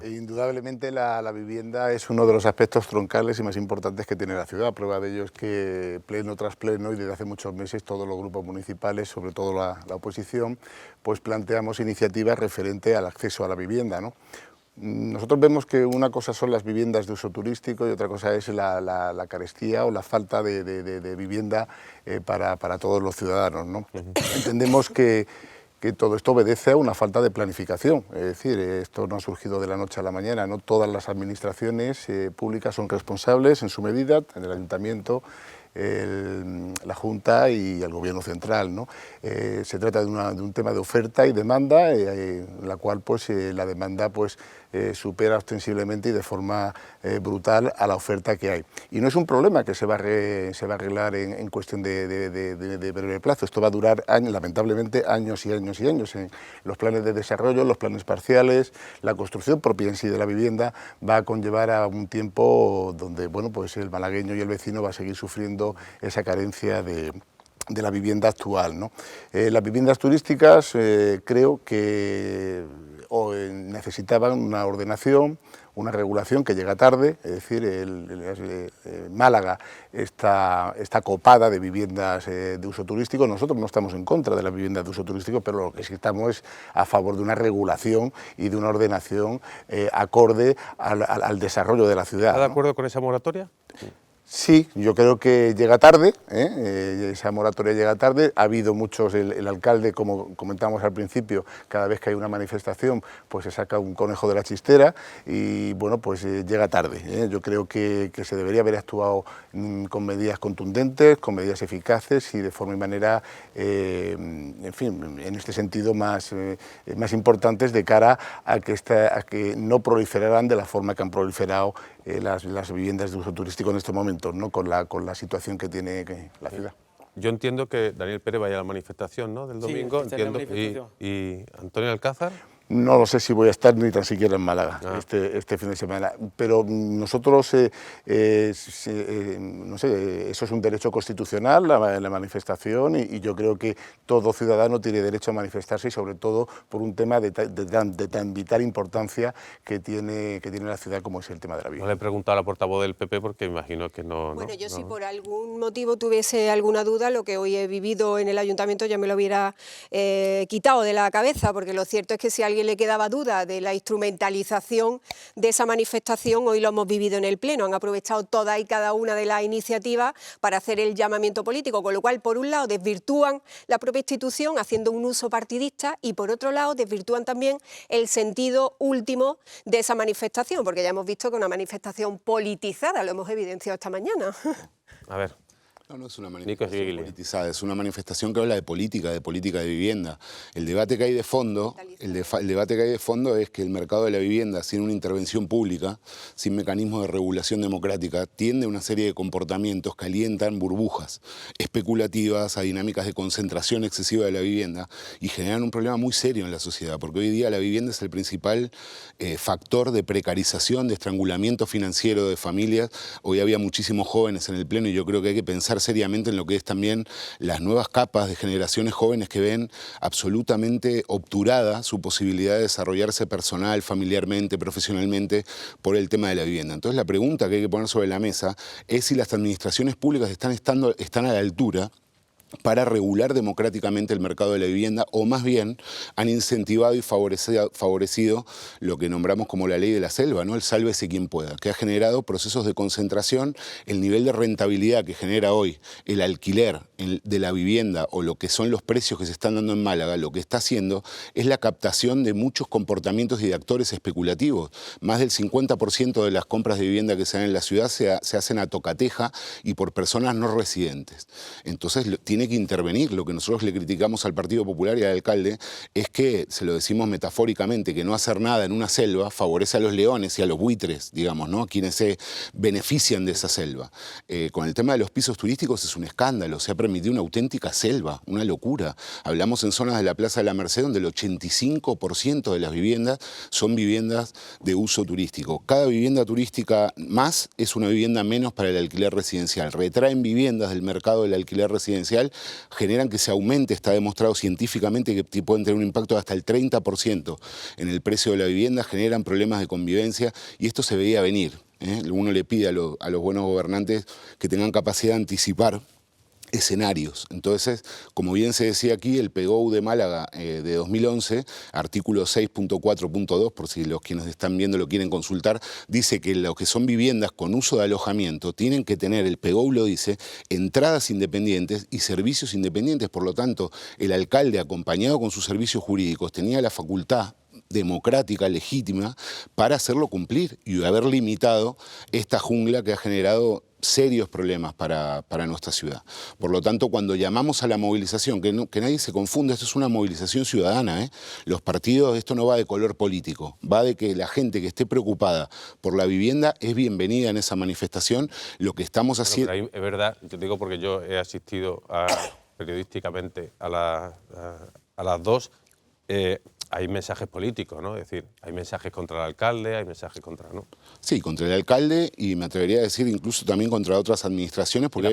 indudablemente la vivienda es uno de los aspectos troncales y más importantes que tiene la ciudad. Prueba de ello es que pleno tras pleno y desde hace muchos meses todos los grupos municipales, sobre todo la oposición, pues planteamos iniciativas referente al acceso a la vivienda, ¿no? Nosotros vemos que una cosa son las viviendas de uso turístico y otra cosa es la carestía o la falta de vivienda para todos los ciudadanos, ¿no? Entendemos que todo esto obedece a una falta de planificación, es decir, esto no ha surgido de la noche a la mañana, no todas las administraciones públicas son responsables en su medida, en el ayuntamiento, la Junta y el Gobierno central, ¿no? Se trata de un tema de oferta y demanda, en la cual pues, la demanda pues, supera ostensiblemente y de forma brutal a la oferta que hay. Y no es un problema que se va a arreglar en cuestión de breve plazo, esto va a durar lamentablemente años y años y años. En los planes de desarrollo, los planes parciales, la construcción propia en sí de la vivienda va a conllevar a un tiempo donde bueno, pues el malagueño y el vecino va a seguir sufriendo esa carencia de la vivienda actual, ¿no? Las viviendas turísticas creo que necesitaban una ordenación, una regulación que llega tarde, es decir, Málaga está copada de viviendas de uso turístico. Nosotros no estamos en contra de las viviendas de uso turístico, pero lo que sí estamos es a favor de una regulación y de una ordenación acorde al desarrollo de la ciudad. ¿Está de acuerdo con esa moratoria? Sí, yo creo que llega tarde, esa moratoria llega tarde. Ha habido muchos, el alcalde, como comentamos al principio, cada vez que hay una manifestación, pues se saca un conejo de la chistera y bueno, pues llega tarde. Yo creo que se debería haber actuado con medidas contundentes, con medidas eficaces y de forma y manera, en fin, en este sentido más importantes de cara a que no proliferaran de la forma que han proliferado las viviendas de uso turístico en este momento, ¿no? con la situación que tiene la ciudad. Yo entiendo que Daniel Pérez vaya a la manifestación, ¿no?, del domingo, sí, entiendo. ¿Y Antonio Alcázar? No lo sé si voy a estar ni tan siquiera en Málaga este fin de semana, pero nosotros, no sé, eso es un derecho constitucional, la manifestación, y yo creo que todo ciudadano tiene derecho a manifestarse y sobre todo por un tema de tan vital importancia que tiene la ciudad como es el tema de la vivienda. No le he preguntado a la portavoz del PP porque imagino que no... Bueno, yo no. si por algún motivo tuviese alguna duda, lo que hoy he vivido en el ayuntamiento ya me lo hubiera quitado de la cabeza, porque lo cierto es que si a alguien le quedaba duda de la instrumentalización de esa manifestación, hoy lo hemos vivido en el Pleno. Han aprovechado todas y cada una de las iniciativas para hacer el llamamiento político, con lo cual, por un lado, desvirtúan la propia institución haciendo un uso partidista y, por otro lado, desvirtúan también el sentido último de esa manifestación, porque ya hemos visto que una manifestación politizada, lo hemos evidenciado esta mañana. A ver. No es una manifestación politizada, es una manifestación que habla de política de vivienda. El debate que hay de fondo, el debate que hay de fondo es que el mercado de la vivienda, sin una intervención pública, sin mecanismos de regulación democrática, tiende a una serie de comportamientos que alientan burbujas especulativas, a dinámicas de concentración excesiva de la vivienda y generan un problema muy serio en la sociedad, porque hoy día la vivienda es el principal factor de precarización, de estrangulamiento financiero de familias. Hoy había muchísimos jóvenes en el Pleno y yo creo que hay que pensar seriamente en lo que es también las nuevas capas de generaciones jóvenes que ven absolutamente obturada su posibilidad de desarrollarse personal, familiarmente, profesionalmente por el tema de la vivienda. Entonces la pregunta que hay que poner sobre la mesa es si las administraciones públicas están a la altura para regular democráticamente el mercado de la vivienda, o más bien han incentivado y favorecido lo que nombramos como la ley de la selva, ¿no? El sálvese quien pueda, que ha generado procesos de concentración. El nivel de rentabilidad que genera hoy el alquiler de la vivienda o lo que son los precios que se están dando en Málaga, lo que está haciendo es la captación de muchos comportamientos y de actores especulativos. Más del 50% de las compras de vivienda que se dan en la ciudad se hacen a tocateja y por personas no residentes. Entonces tiene tiene que intervenir. Lo que nosotros le criticamos al Partido Popular y al alcalde es que, se lo decimos metafóricamente, que no hacer nada en una selva favorece a los leones y a los buitres, digamos, ¿no? Quienes se benefician de esa selva. Con el tema de los pisos turísticos es un escándalo, se ha permitido una auténtica selva, una locura. Hablamos en zonas de la Plaza de la Merced donde el 85% de las viviendas son viviendas de uso turístico. Cada vivienda turística más es una vivienda menos para el alquiler residencial. Retraen viviendas del mercado del alquiler residencial, generan que se aumente, está demostrado científicamente que pueden tener un impacto de hasta el 30% en el precio de la vivienda, generan problemas de convivencia y esto se veía venir. Uno le pide a los buenos gobernantes que tengan capacidad de anticipar escenarios. Entonces, como bien se decía aquí, el PGOU de Málaga de 2011, artículo 6.4.2, por si los quienes están viendo lo quieren consultar, dice que lo que son viviendas con uso de alojamiento tienen que tener, el PGOU lo dice, entradas independientes y servicios independientes. Por lo tanto, el alcalde, acompañado con sus servicios jurídicos, tenía la facultad democrática, legítima, para hacerlo cumplir y haber limitado esta jungla que ha generado serios problemas para nuestra ciudad. Por lo tanto, cuando llamamos a la movilización, que nadie se confunda, esto es una movilización ciudadana, Los partidos, esto no va de color político, va de que la gente que esté preocupada por la vivienda es bienvenida en esa manifestación. Lo que estamos haciendo... Bueno, es verdad, yo digo porque yo he asistido periodísticamente a las dos. Hay mensajes políticos, ¿no? Es decir, hay mensajes contra el alcalde, hay mensajes contra... ¿no? Sí, contra el alcalde y me atrevería a decir incluso también contra otras administraciones, porque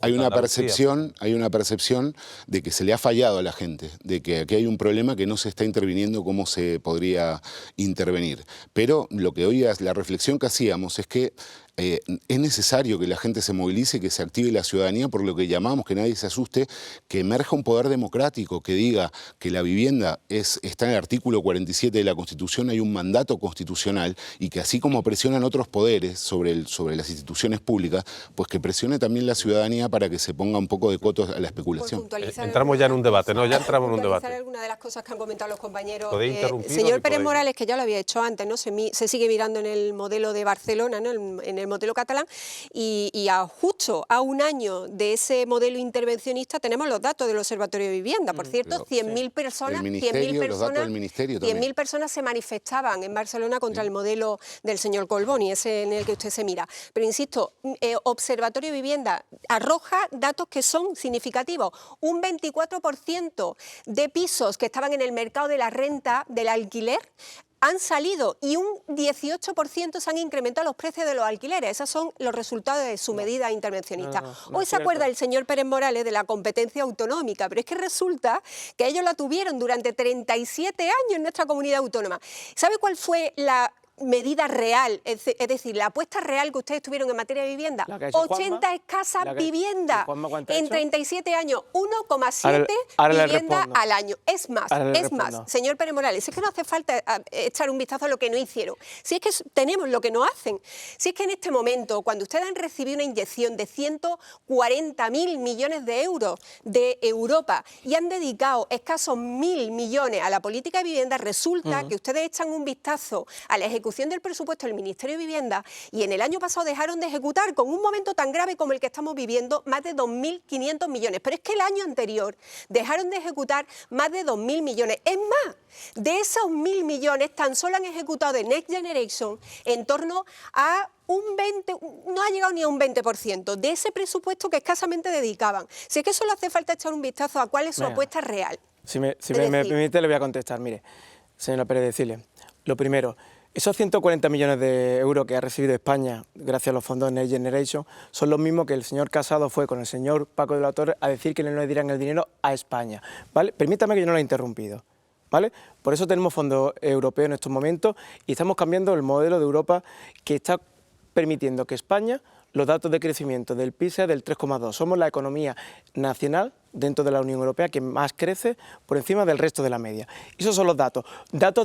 hay una percepción de que se le ha fallado a la gente, de que aquí hay un problema que no se está interviniendo como se podría intervenir. Pero lo que hoy es la reflexión que hacíamos es que es necesario que la gente se movilice, que se active la ciudadanía por lo que llamamos, que nadie se asuste, que emerja un poder democrático, que diga que la vivienda está en el artículo 47 de la Constitución, hay un mandato constitucional y que así como presionan otros poderes sobre las instituciones públicas, pues que presione también la ciudadanía para que se ponga un poco de coto a la especulación. Entramos ya en un debate, ¿no? Ya entramos en un debate. Algunas de las cosas que han comentado los compañeros. Señor Pérez Morales, que ya lo había hecho antes, ¿no? Se sigue mirando en el modelo de Barcelona, ¿no? En el modelo catalán, y justo a un año de ese modelo intervencionista tenemos los datos del Observatorio de Vivienda. Por cierto, 100.000 personas, 100.000 personas se manifestaban en Barcelona contra el modelo del señor Collboni, ese en el que usted se mira. Pero insisto, Observatorio de Vivienda arroja datos que son significativos. Un 24% de pisos que estaban en el mercado de la renta, del alquiler, han salido y un 18% se han incrementado los precios de los alquileres. Esos son los resultados de su medida intervencionista. Hoy se acuerda el señor Pérez Morales de la competencia autonómica, pero es que resulta que ellos la tuvieron durante 37 años en nuestra comunidad autónoma. ¿Sabe cuál fue la medida real, es decir, la apuesta real que ustedes tuvieron en materia de vivienda? 80 escasas viviendas en 37 años, 1,7 viviendas al año. Es más, señor Pérez Morales, es que no hace falta echar un vistazo a lo que no hicieron. Si es que tenemos lo que no hacen. Si es que en este momento, cuando ustedes han recibido una inyección de 140.000 millones de euros de Europa y han dedicado escasos 1.000 millones a la política de vivienda, resulta que ustedes echan un vistazo a la ejecución del presupuesto del Ministerio de Vivienda y en el año pasado dejaron de ejecutar, con un momento tan grave como el que estamos viviendo, más de 2.500 millones. Pero es que el año anterior dejaron de ejecutar más de 2.000 millones. Es más, de esos 1.000 millones tan solo han ejecutado de Next Generation en torno a un 20%, no ha llegado ni a un 20% de ese presupuesto que escasamente dedicaban. Si es que solo hace falta echar un vistazo a cuál es su apuesta real. Si me permite, le voy a contestar. Mire, señora Pérez, decirle, lo primero, esos 140 millones de euros que ha recibido España gracias a los fondos Next Generation son los mismos que el señor Casado fue con el señor Paco de la Torre a decir que no le dieran el dinero a España, ¿vale? Permítame que yo no lo he interrumpido, ¿vale? Por eso tenemos fondos europeos en estos momentos y estamos cambiando el modelo de Europa que está permitiendo que España, los datos de crecimiento del PIB sea del 3,2. Somos la economía nacional dentro de la Unión Europea que más crece por encima del resto de la media. Esos son los datos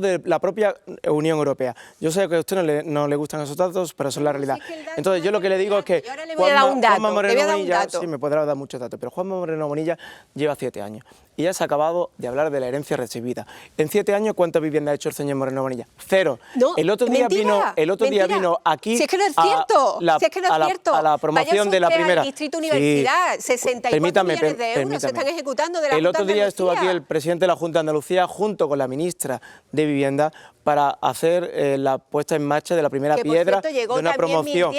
de la propia Unión Europea. Yo sé que a usted no le gustan esos datos, pero son la realidad. Entonces yo lo que le digo es que Juanma Moreno Bonilla, sí, me podrá dar muchos datos, pero Juanma Moreno Bonilla lleva 7 años y ya se ha acabado de hablar de la herencia recibida. En 7 años, ¿cuántas viviendas ha hecho el señor Moreno Bonilla? 0. No, el otro día vino aquí si es que no es cierto, a la promoción de la primera. Distrito Universidad, 64 millones de euros. no se están ejecutando de la El Junta otro de día estuvo aquí Andalucía. el presidente de la Junta de Andalucía junto con la ministra de Vivienda para hacer la puesta en marcha de la primera Que, por piedra cierto, llegó de una también promoción.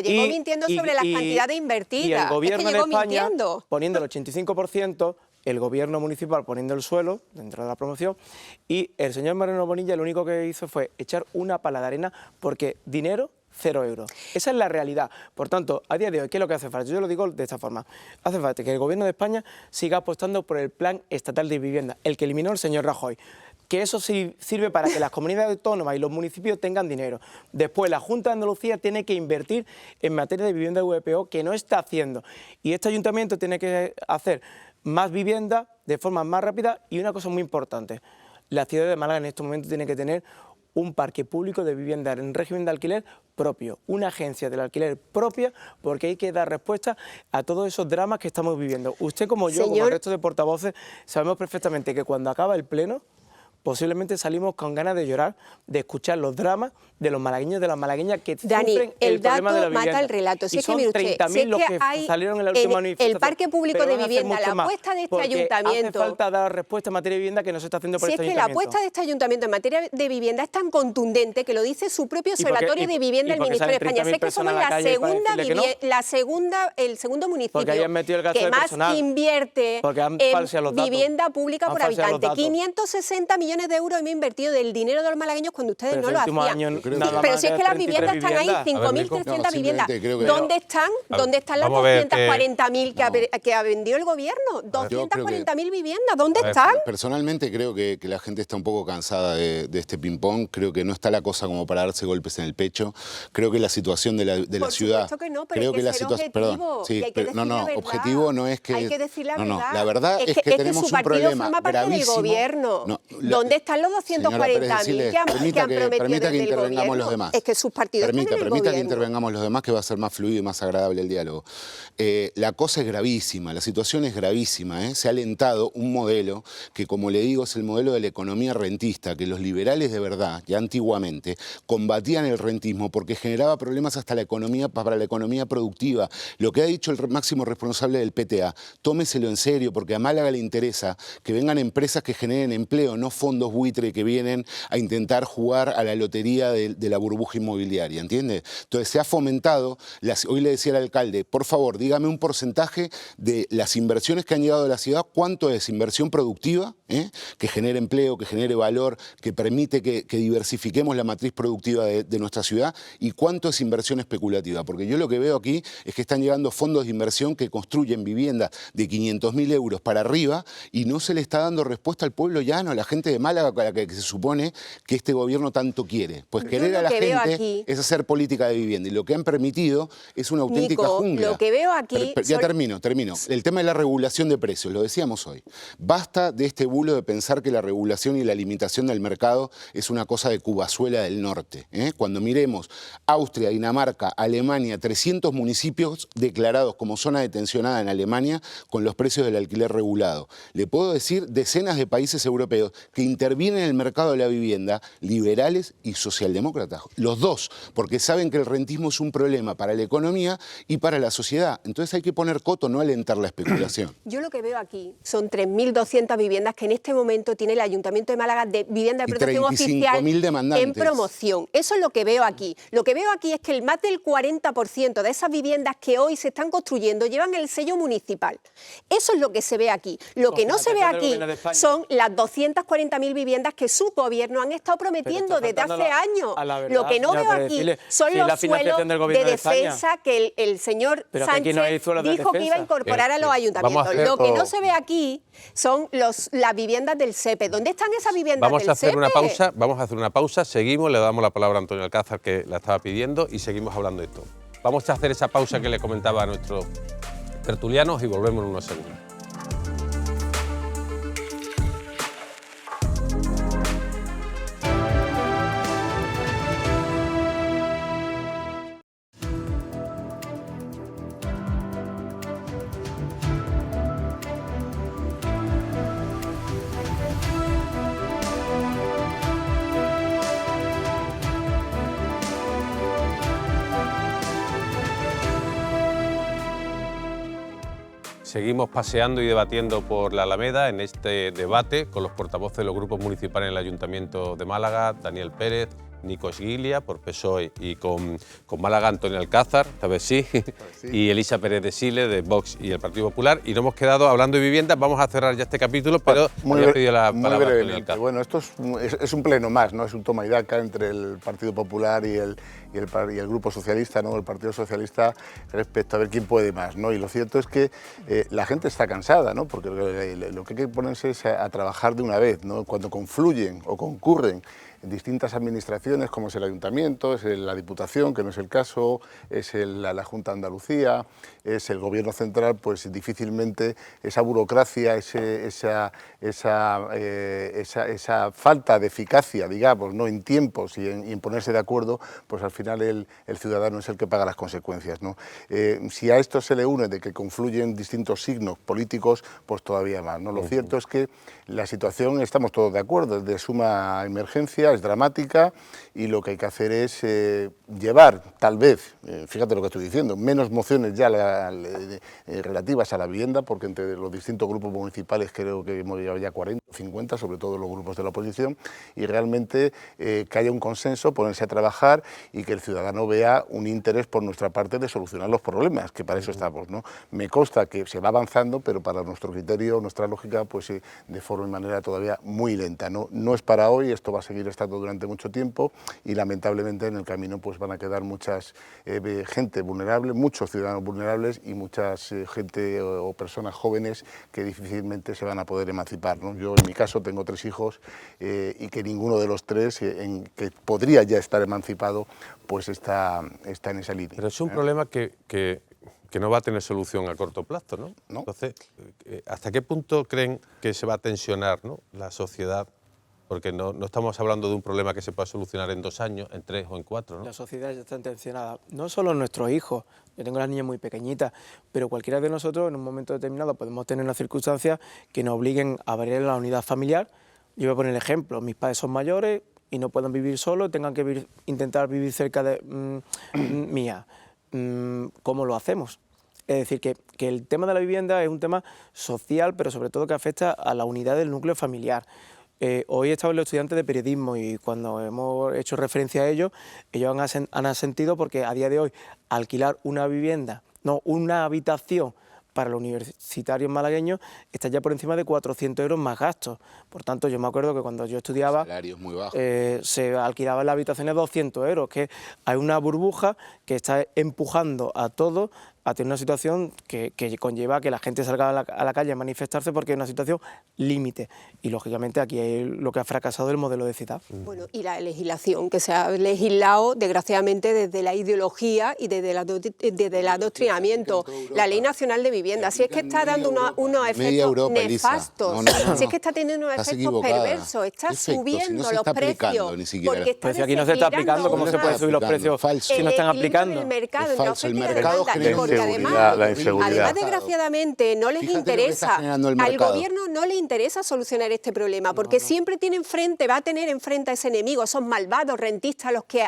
llegó mintiendo sobre las cantidades invertidas. Y el gobierno llegó de España mintiendo. poniendo el 85%, el gobierno municipal poniendo el suelo dentro de la promoción, y el señor Moreno Bonilla lo único que hizo fue echar una pala de arena porque dinero 0 euros. Esa es la realidad. Por tanto, a día de hoy, ¿qué es lo que hace falta? Yo lo digo de esta forma. Hace falta que el Gobierno de España siga apostando por el Plan Estatal de Vivienda, el que eliminó el señor Rajoy. Que eso sí sirve para que las comunidades autónomas y los municipios tengan dinero. Después, la Junta de Andalucía tiene que invertir en materia de vivienda VPO, que no está haciendo. Y este ayuntamiento tiene que hacer más vivienda de forma más rápida. Y una cosa muy importante, la ciudad de Málaga en este momento tiene que tener un parque público de vivienda en régimen de alquiler propio, una agencia del alquiler propia, porque hay que dar respuesta a todos esos dramas que estamos viviendo. Usted como yo, como el resto de portavoces, sabemos perfectamente que cuando acaba el pleno, posiblemente salimos con ganas de llorar, de escuchar los dramas de los malagueños y de las malagueñas que sufren el problema de la vivienda. mata el relato. Y son 30.000 los que salieron en la última manifestación. El parque público de vivienda, la apuesta de este ayuntamiento... hace falta dar respuesta en materia de vivienda que no se está haciendo por este ayuntamiento. Si es que la apuesta de este ayuntamiento en materia de vivienda es tan contundente que lo dice su propio Observatorio de Vivienda del Ministerio de España. Sé que somos el segundo municipio que más invierte en vivienda pública por habitante. 560 millones de euros hemos invertido del dinero de los malagueños cuando ustedes no lo hacían. Pero si es que las viviendas están ahí, 5.300 viviendas. ¿Dónde están? ¿Dónde están las 240.000 que ha vendido el gobierno? 240.000 viviendas. ¿Dónde están? Personalmente creo que la gente está un poco cansada de este ping-pong. Creo que no está la cosa como para darse golpes en el pecho. Creo que la situación de la ciudad... Por supuesto que no, pero creo hay que la ser situación, objetivo. Sí, y hay que decir la verdad. Objetivo no es que... Hay que decir la verdad. La verdad es que tenemos un problema forma parte gravísimo. Del gobierno. ¿Dónde están los 240.000 que han prometido permita que desde el intervengamos gobierno? los demás. Es que sus partidos están en el Permita que gobierno. intervengamos los demás, que va a ser más fluido y más agradable el diálogo. La cosa es gravísima, la situación es gravísima. Se ha alentado un modelo que, como le digo, es el modelo de la economía rentista, que los liberales de verdad, ya antiguamente, combatían el rentismo porque generaba problemas hasta para la economía productiva. Lo que ha dicho el máximo responsable del PTA, tómeselo en serio, porque a Málaga le interesa que vengan empresas que generen empleo, no fondos buitre que vienen a intentar jugar a la lotería de la burbuja inmobiliaria, ¿entiendes? Entonces se ha fomentado, hoy le decía al alcalde, por favor, dígame un porcentaje de las inversiones que han llegado a la ciudad, cuánto es inversión productiva, que genere empleo, que genere valor, que permite que diversifiquemos la matriz productiva de nuestra ciudad, y cuánto es inversión especulativa, porque yo lo que veo aquí es que están llegando fondos de inversión que construyen viviendas de 500.000 euros para arriba y no se le está dando respuesta al pueblo llano, a la gente de Málaga, a la que se supone que este gobierno tanto quiere. Pues querer a la gente es hacer política de vivienda, y lo que han permitido es una auténtica jungla. Lo que veo aquí... Ya termino. El tema de la regulación de precios, lo decíamos hoy. Basta de este bulo de pensar que la regulación y la limitación del mercado es una cosa de Cubazuela del Norte. Cuando miremos Austria, Dinamarca, Alemania, 300 municipios declarados como zona de tensionada en Alemania con los precios del alquiler regulado. Le puedo decir decenas de países europeos que intervienen en el mercado de la vivienda, liberales y socialdemócratas. Los dos, porque saben que el rentismo es un problema para la economía y para la sociedad. Entonces hay que poner coto, no alentar la especulación. Yo lo que veo aquí son 3.200 viviendas que en este momento tiene el Ayuntamiento de Málaga de vivienda de protección oficial en promoción. Eso es lo que veo aquí. Lo que veo aquí es que el más del 40% de esas viviendas que hoy se están construyendo llevan el sello municipal. Eso es lo que se ve aquí. Lo que no se ve aquí son las 240.000 viviendas que su gobierno han estado prometiendo desde hace años. Lo que no veo aquí son los suelos de defensa que el señor Sánchez dijo que iba a incorporar a los ayuntamientos. Lo que no se ve aquí son las viviendas del SEPE. ¿Dónde están esas viviendas del SEPE? Vamos a hacer una pausa, seguimos, le damos la palabra a Antonio Alcázar, que la estaba pidiendo, y seguimos hablando de esto. Vamos a hacer esa pausa que le comentaba a nuestros tertulianos y volvemos en unos segundos. Seguimos paseando y debatiendo por la Alameda en este debate con los portavoces de los grupos municipales en el Ayuntamiento de Málaga, Daniel Pérez, Nico Esguiglia por PSOE y con Málaga Antonio Alcázar, esta vez sí, y Elisa Pérez de Sile de Vox y el Partido Popular. Y nos hemos quedado hablando de vivienda. Vamos a cerrar ya este capítulo, pero había pedido la palabra Antonio Alcázar. Bueno, esto es un pleno más, ¿no? Es un toma y daca entre el Partido Popular y el Grupo Socialista, ¿no? El Partido Socialista, respecto a ver quién puede más, ¿no? Y lo cierto es que la gente está cansada, ¿no? Porque lo que hay que ponerse es a trabajar de una vez, ¿no? Cuando confluyen o concurren en distintas administraciones, como es el Ayuntamiento, es la Diputación, que no es el caso, es la Junta de Andalucía, es el Gobierno Central, pues difícilmente esa burocracia, esa falta de eficacia, digamos, ¿no? En tiempos y en ponerse de acuerdo, pues al final el ciudadano es el que paga las consecuencias, ¿no? Si a esto se le une de que confluyen distintos signos políticos, pues todavía más, ¿no? Lo cierto es que la situación, estamos todos de acuerdo, es de suma emergencia, es dramática, y lo que hay que hacer es llevar, tal vez, fíjate lo que estoy diciendo, menos mociones ya relativas a la vivienda, porque entre los distintos grupos municipales creo que hemos llegado ya 40 o 50, sobre todo los grupos de la oposición, y realmente que haya un consenso, ponerse a trabajar y que el ciudadano vea un interés por nuestra parte de solucionar los problemas, que para eso estamos, ¿no? Me consta que se va avanzando, pero para nuestro criterio, nuestra lógica, pues de forma y manera todavía muy lenta, ¿no? No es para hoy, esto va a seguir estando durante mucho tiempo, y lamentablemente en el camino pues van a quedar muchas gente vulnerable, muchos ciudadanos vulnerables y muchas gente o personas jóvenes que difícilmente se van a poder emancipar, ¿no? Yo en mi caso tengo 3 hijos y que ninguno de los 3 que podría ya estar emancipado pues está en esa línea. Pero es un problema que no va a tener solución a corto plazo, ¿no? ¿No? Entonces, ¿hasta qué punto creen que se va a tensionar, ¿no?, la sociedad? Porque no estamos hablando de un problema que se pueda solucionar en 2 años, en 3 o en 4, ¿no? La sociedad ya está tensionada. No solo nuestros hijos, yo tengo las niñas muy pequeñitas, pero cualquiera de nosotros en un momento determinado podemos tener unas circunstancias que nos obliguen a abrir la unidad familiar. Yo voy a poner el ejemplo, mis padres son mayores y no pueden vivir solos, tengan que intentar vivir cerca de mía. ¿Cómo lo hacemos? Es decir, que el tema de la vivienda es un tema social, pero sobre todo que afecta a la unidad del núcleo familiar. Hoy he estado en los estudiantes de periodismo y cuando hemos hecho referencia a ellos han asentido porque a día de hoy alquilar una vivienda, no, una habitación para los universitarios malagueños está ya por encima de 400 euros más gastos. Por tanto, yo me acuerdo que cuando yo estudiaba Salarios muy bajos. Se alquilaban las habitaciones 200 euros, que hay una burbuja que está empujando a todos a tener una situación que conlleva que la gente salga a la calle a manifestarse porque es una situación límite. Y, lógicamente, aquí es lo que ha fracasado el modelo de ciudad. Bueno, y la legislación, que se ha legislado, desgraciadamente, desde la ideología y desde el adoctrinamiento. La Ley Nacional de Vivienda. Si es que está dando unos efectos nefastos, si es que está teniendo unos efectos perversos, está subiendo los precios. Porque está aquí no se está aplicando, ¿cómo se puede subir los precios si no están aplicando? El mercado, es falso, el mercado porque además, desgraciadamente, no les interesa, al gobierno no le interesa solucionar este problema, porque siempre tiene enfrente, va a tener enfrente a ese enemigo, esos malvados rentistas a los que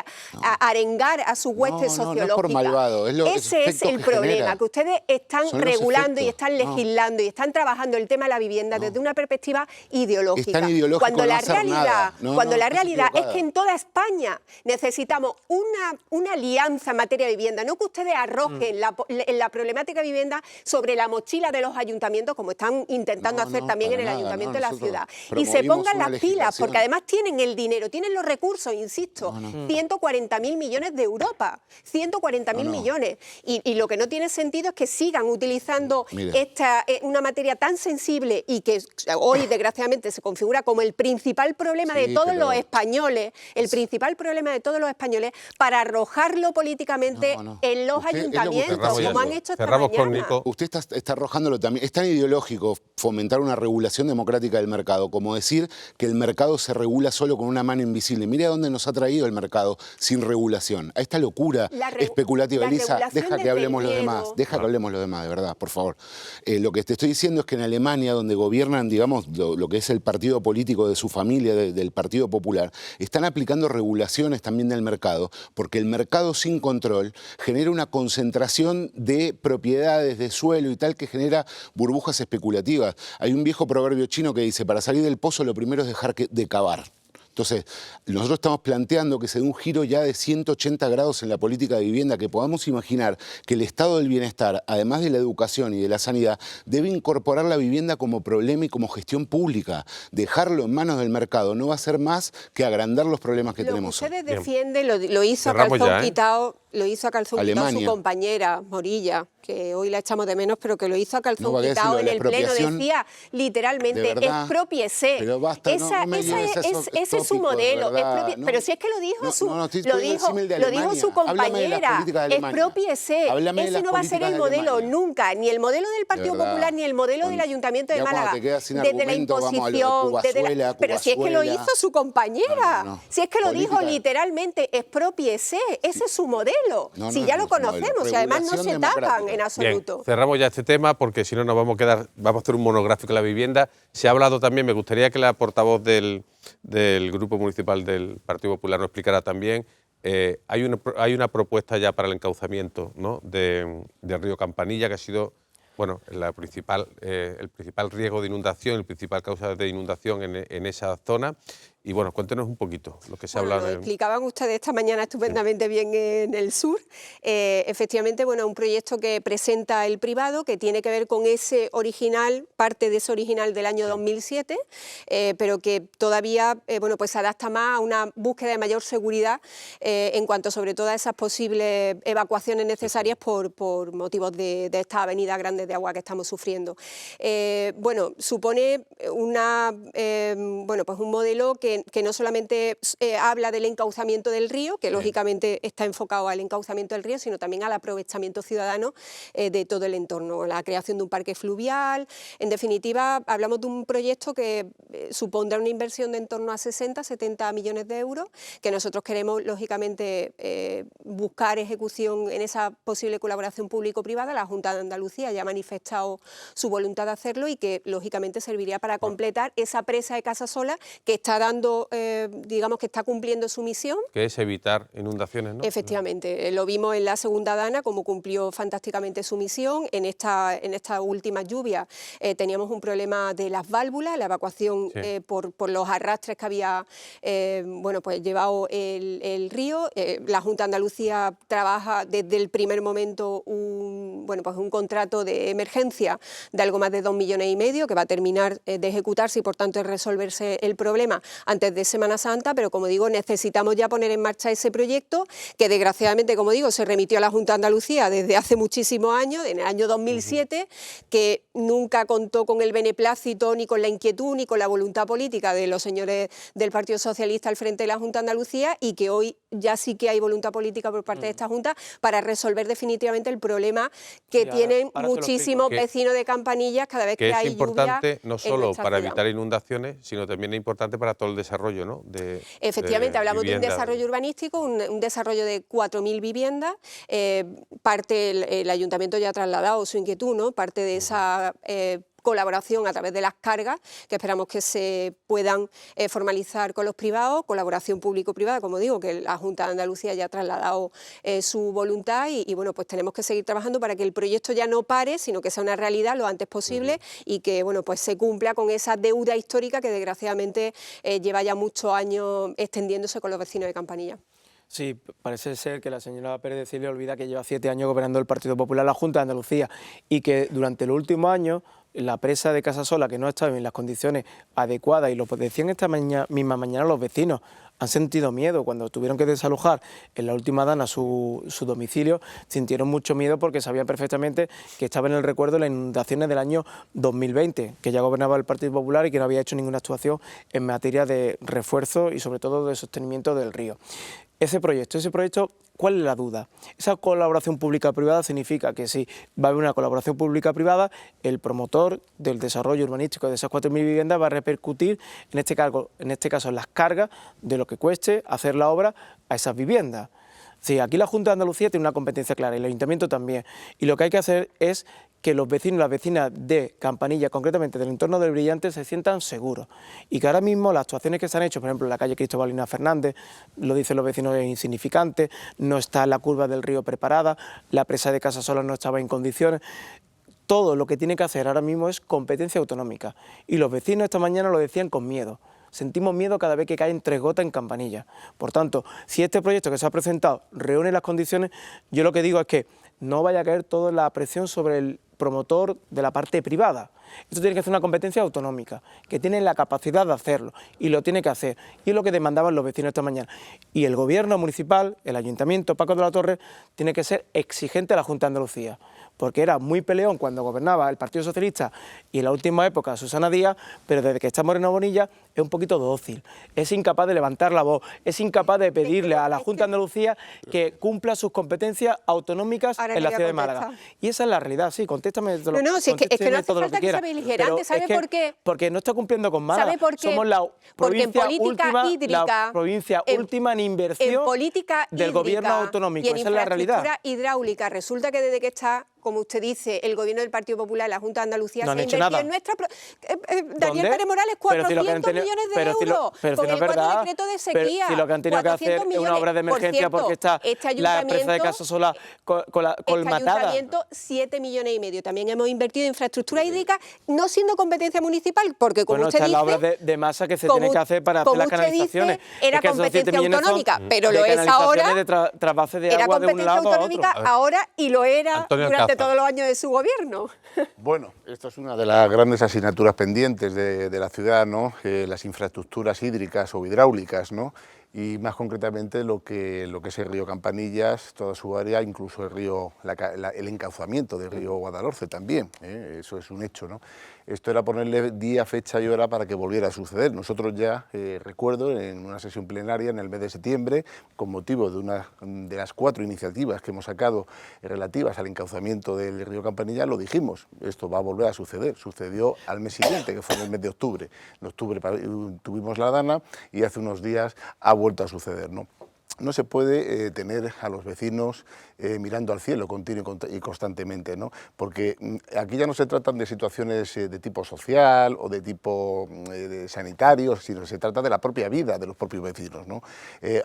arengar a su hueste sociológica. No es por malvado, ese es el problema, que ustedes están regulando y están legislando y están trabajando el tema de la vivienda desde una perspectiva ideológica. Cuando la realidad es que en toda España necesitamos una alianza en materia de vivienda, no que ustedes arrojen la problemática de vivienda sobre la mochila de los ayuntamientos, como están intentando hacer también en el ayuntamiento de la ciudad. Y se pongan las pilas, porque además tienen el dinero, tienen los recursos, insisto, 140.000 millones de Europa, 140.000 millones. Y lo que no tiene sentido es que sigan utilizando una materia tan sensible y que hoy, desgraciadamente, se configura como el principal problema de todos los españoles, para arrojarlo políticamente en los ayuntamientos. Como han hecho esta mañana. Usted está arrojándolo también. Es tan ideológico fomentar una regulación democrática del mercado como decir que el mercado se regula solo con una mano invisible. Mire a dónde nos ha traído el mercado sin regulación. A esta locura especulativa. Elisa, deja que hablemos los demás. Deja que hablemos los demás, de verdad, por favor. Lo que te estoy diciendo es que en Alemania, donde gobiernan, digamos, lo que es el partido político de su familia, del Partido Popular, están aplicando regulaciones también del mercado, porque el mercado sin control genera una concentración de propiedades, de suelo y tal, que genera burbujas especulativas. Hay un viejo proverbio chino que dice, para salir del pozo lo primero es dejar de cavar. Entonces, nosotros estamos planteando que se dé un giro ya de 180 grados en la política de vivienda, que podamos imaginar que el estado del bienestar, además de la educación y de la sanidad, debe incorporar la vivienda como problema y como gestión pública. Dejarlo en manos del mercado no va a ser más que agrandar los problemas que tenemos hoy. Ustedes defienden, lo hizo a calzón quitado, lo hizo a calzón quitado su compañera Morilla, que hoy la echamos de menos, pero que lo hizo a calzón quitado en el pleno, decía literalmente, expropiese. Pero basta, ese es su modelo, pero si es que lo dijo su compañera, expropiese. Ese no va a ser el modelo nunca, ni el modelo del Partido Popular, ni el modelo del Ayuntamiento de Málaga, desde la imposición, pero si es que lo hizo su compañera, si es que lo dijo literalmente, expropiese, ese es su modelo, si ya lo conocemos y además no se tapan en absoluto. Bien, cerramos ya este tema porque si no nos vamos a hacer un monográfico de la vivienda. Se ha hablado también, me gustaría que la portavoz del Grupo Municipal del Partido Popular nos explicara también, hay una propuesta ya para el encauzamiento, ¿no?, del río Campanilla, que ha sido, bueno, el principal riesgo de inundación, el principal causa de inundación en esa zona. Y bueno, cuéntenos un poquito lo que se ha hablado. Lo explicaban ustedes esta mañana estupendamente bien en el sur. Efectivamente, bueno, un proyecto que presenta el privado, que tiene que ver con ese original, parte de ese original del año 2007, pero que todavía bueno, pues se adapta más a una búsqueda de mayor seguridad en cuanto sobre todo a esas posibles evacuaciones necesarias por motivos de estas avenidas grandes de agua que estamos sufriendo. Bueno, supone bueno, pues un modelo que no solamente habla del encauzamiento del río, que lógicamente está enfocado al encauzamiento del río, sino también al aprovechamiento ciudadano de todo el entorno, la creación de un parque fluvial. En definitiva, hablamos de un proyecto que supondrá una inversión de en torno a 60-70 millones de euros, que nosotros queremos, lógicamente, buscar ejecución en esa posible colaboración público-privada. La Junta de Andalucía ya ha manifestado su voluntad de hacerlo y que, lógicamente, serviría para completar esa presa de Casasola que está dando, digamos que está cumpliendo su misión. Que es evitar inundaciones, ¿no? Efectivamente, lo vimos en la segunda dana, como cumplió fantásticamente su misión. En esta última lluvia teníamos un problema de las válvulas, la evacuación por los arrastres que había bueno, pues llevado el río. La Junta de Andalucía trabaja desde el primer momento bueno, pues un contrato de emergencia de algo más de 2,5 millones, que va a terminar de ejecutarse y por tanto de resolverse el problema antes de Semana Santa, pero como digo, necesitamos ya poner en marcha ese proyecto que desgraciadamente, como digo, se remitió a la Junta de Andalucía desde hace muchísimos años, en el año 2007, que nunca contó con el beneplácito, ni con la inquietud, ni con la voluntad política de los señores del Partido Socialista al frente de la Junta de Andalucía, y que hoy ya sí que hay voluntad política por parte de esta Junta para resolver definitivamente el problema que tienen muchísimos vecinos de Campanillas cada vez que hay lluvia. Que es importante no solo para evitar inundaciones, sino también es importante para todo el desarrollo, ¿no? Efectivamente, hablamos de un desarrollo urbanístico, un desarrollo de 4.000 viviendas. El Ayuntamiento ya ha trasladado su inquietud, ¿no? Parte de esa colaboración a través de las cargas, que esperamos que se puedan formalizar con los privados, colaboración público-privada, como digo, que la Junta de Andalucía ya ha trasladado su voluntad y bueno, pues tenemos que seguir trabajando para que el proyecto ya no pare, sino que sea una realidad lo antes posible y que bueno, pues se cumpla con esa deuda histórica que desgraciadamente lleva ya muchos años extendiéndose con los vecinos de Campanilla. Sí, parece ser que la señora Pérez de Cile olvida que lleva 7 años gobernando el Partido Popular, la Junta de Andalucía, y que durante los últimos años la presa de Casasola, que no estaba en las condiciones adecuadas, y lo decían esta misma mañana los vecinos, han sentido miedo cuando tuvieron que desalojar en la última dana su domicilio, sintieron mucho miedo porque sabían perfectamente que estaba en el recuerdo de las inundaciones del año 2020, que ya gobernaba el Partido Popular y que no había hecho ninguna actuación en materia de refuerzo y sobre todo de sostenimiento del río. Ese proyecto, ¿cuál es la duda? Esa colaboración pública-privada significa que si va a haber una colaboración pública-privada, el promotor del desarrollo urbanístico de esas 4.000 viviendas va a repercutir, en este caso, en las cargas de lo que cueste hacer la obra a esas viviendas. Sí, aquí la Junta de Andalucía tiene una competencia clara y el Ayuntamiento también. Y lo que hay que hacer es que los vecinos y las vecinas de Campanilla, concretamente del entorno del Brillante, se sientan seguros. Y que ahora mismo las actuaciones que se han hecho, por ejemplo, en la calle Cristobalina Fernández, lo dicen los vecinos, es insignificante, no está la curva del río preparada, la presa de Casasola no estaba en condiciones. Todo lo que tiene que hacer ahora mismo es competencia autonómica. Y los vecinos esta mañana lo decían con miedo. Sentimos miedo cada vez que caen 3 gotas en Campanilla. Por tanto, si este proyecto que se ha presentado reúne las condiciones, yo lo que digo es que no vaya a caer toda la presión sobre el promotor de la parte privada. Esto tiene que ser una competencia autonómica, que tiene la capacidad de hacerlo y lo tiene que hacer. Y es lo que demandaban los vecinos esta mañana. Y el gobierno municipal, el Ayuntamiento, Paco de la Torre, tiene que ser exigente a la Junta de Andalucía, porque era muy peleón cuando gobernaba el Partido Socialista y en la última época Susana Díaz, pero desde que está Moreno Bonilla es un poquito dócil, es incapaz de levantar la voz, es incapaz de pedirle a la Junta de Andalucía que cumpla sus competencias autonómicas en la ciudad de Málaga. Y esa es la realidad, sí, contéstame todo lo que quieras. No, si es que no hace falta que sea beligerante, ¿sabe por qué? Porque no está cumpliendo con Málaga. ¿Sabe por qué? Somos la provincia última en inversión en política del gobierno autonómico, esa es la realidad. En infraestructura hidráulica, resulta que desde que está, como usted dice, el gobierno del Partido Popular, la Junta de Andalucía, no se ha invertido en nuestra... Daniel Pérez Morales, 400 millones de euros con el 4 decreto de sequía. Si lo que han tenido que hacer es una obra de emergencia porque está la presa de Casasola colmatada. Este ayuntamiento, 7,5 millones. También hemos invertido en infraestructura hídrica, no siendo competencia municipal, porque como usted dice... la obra de masa que se tiene que hacer para hacer las canalizaciones. Era competencia autonómica, pero lo es ahora. Era competencia autonómica ahora y lo era durante todos los años de su gobierno. Bueno, esta es una de las grandes asignaturas pendientes de la ciudad, ¿no? Las infraestructuras hídricas o hidráulicas, ¿no? Y más concretamente lo que es el río Campanillas, toda su área, incluso el río, el encauzamiento del río Guadalhorce también, eso es un hecho, ¿no? Esto era ponerle día, fecha y hora para que volviera a suceder. Nosotros ya, recuerdo, en una sesión plenaria en el mes de septiembre, con motivo de una de las 4 iniciativas que hemos sacado relativas al encauzamiento del río Campanillas, lo dijimos, esto va a volver a suceder. Sucedió al mes siguiente, que fue en el mes de octubre. En octubre tuvimos la dana y hace unos días ha vuelto a suceder, ¿no? No se puede tener a los vecinos mirando al cielo continuo y constantemente, ¿no? Porque aquí ya no se tratan de situaciones de tipo social o de tipo sanitario, sino se trata de la propia vida de los propios vecinos, ¿no?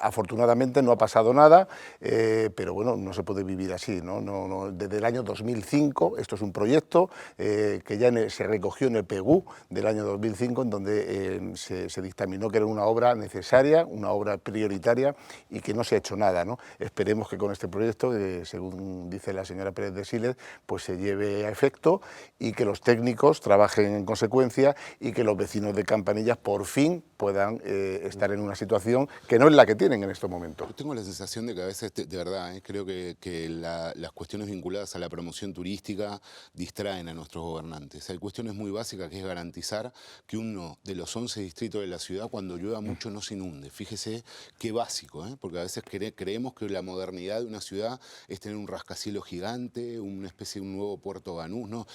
Afortunadamente no ha pasado nada, pero bueno, no se puede vivir así, ¿no? Desde el año 2005, esto es un proyecto que ya se recogió en el PGU del año 2005, en donde se dictaminó que era una obra necesaria, una obra prioritaria y que no se ha hecho nada, ¿no? Esperemos que con este proyecto, según dice la señora Pérez de Siles, pues se lleve a efecto y que los técnicos trabajen en consecuencia y que los vecinos de Campanillas por fin puedan estar en una situación que no es la que tienen en estos momentos. Yo tengo la sensación de que a veces, de verdad, creo que las cuestiones vinculadas a la promoción turística distraen a nuestros gobernantes. Hay cuestiones muy básicas que es garantizar que uno de los 11 distritos de la ciudad, cuando llueva mucho, no se inunde. Fíjese qué básico, porque a veces creemos que la modernidad de una ciudad es tener un rascacielos gigante, una especie de un nuevo Puerto Banús, ¿no?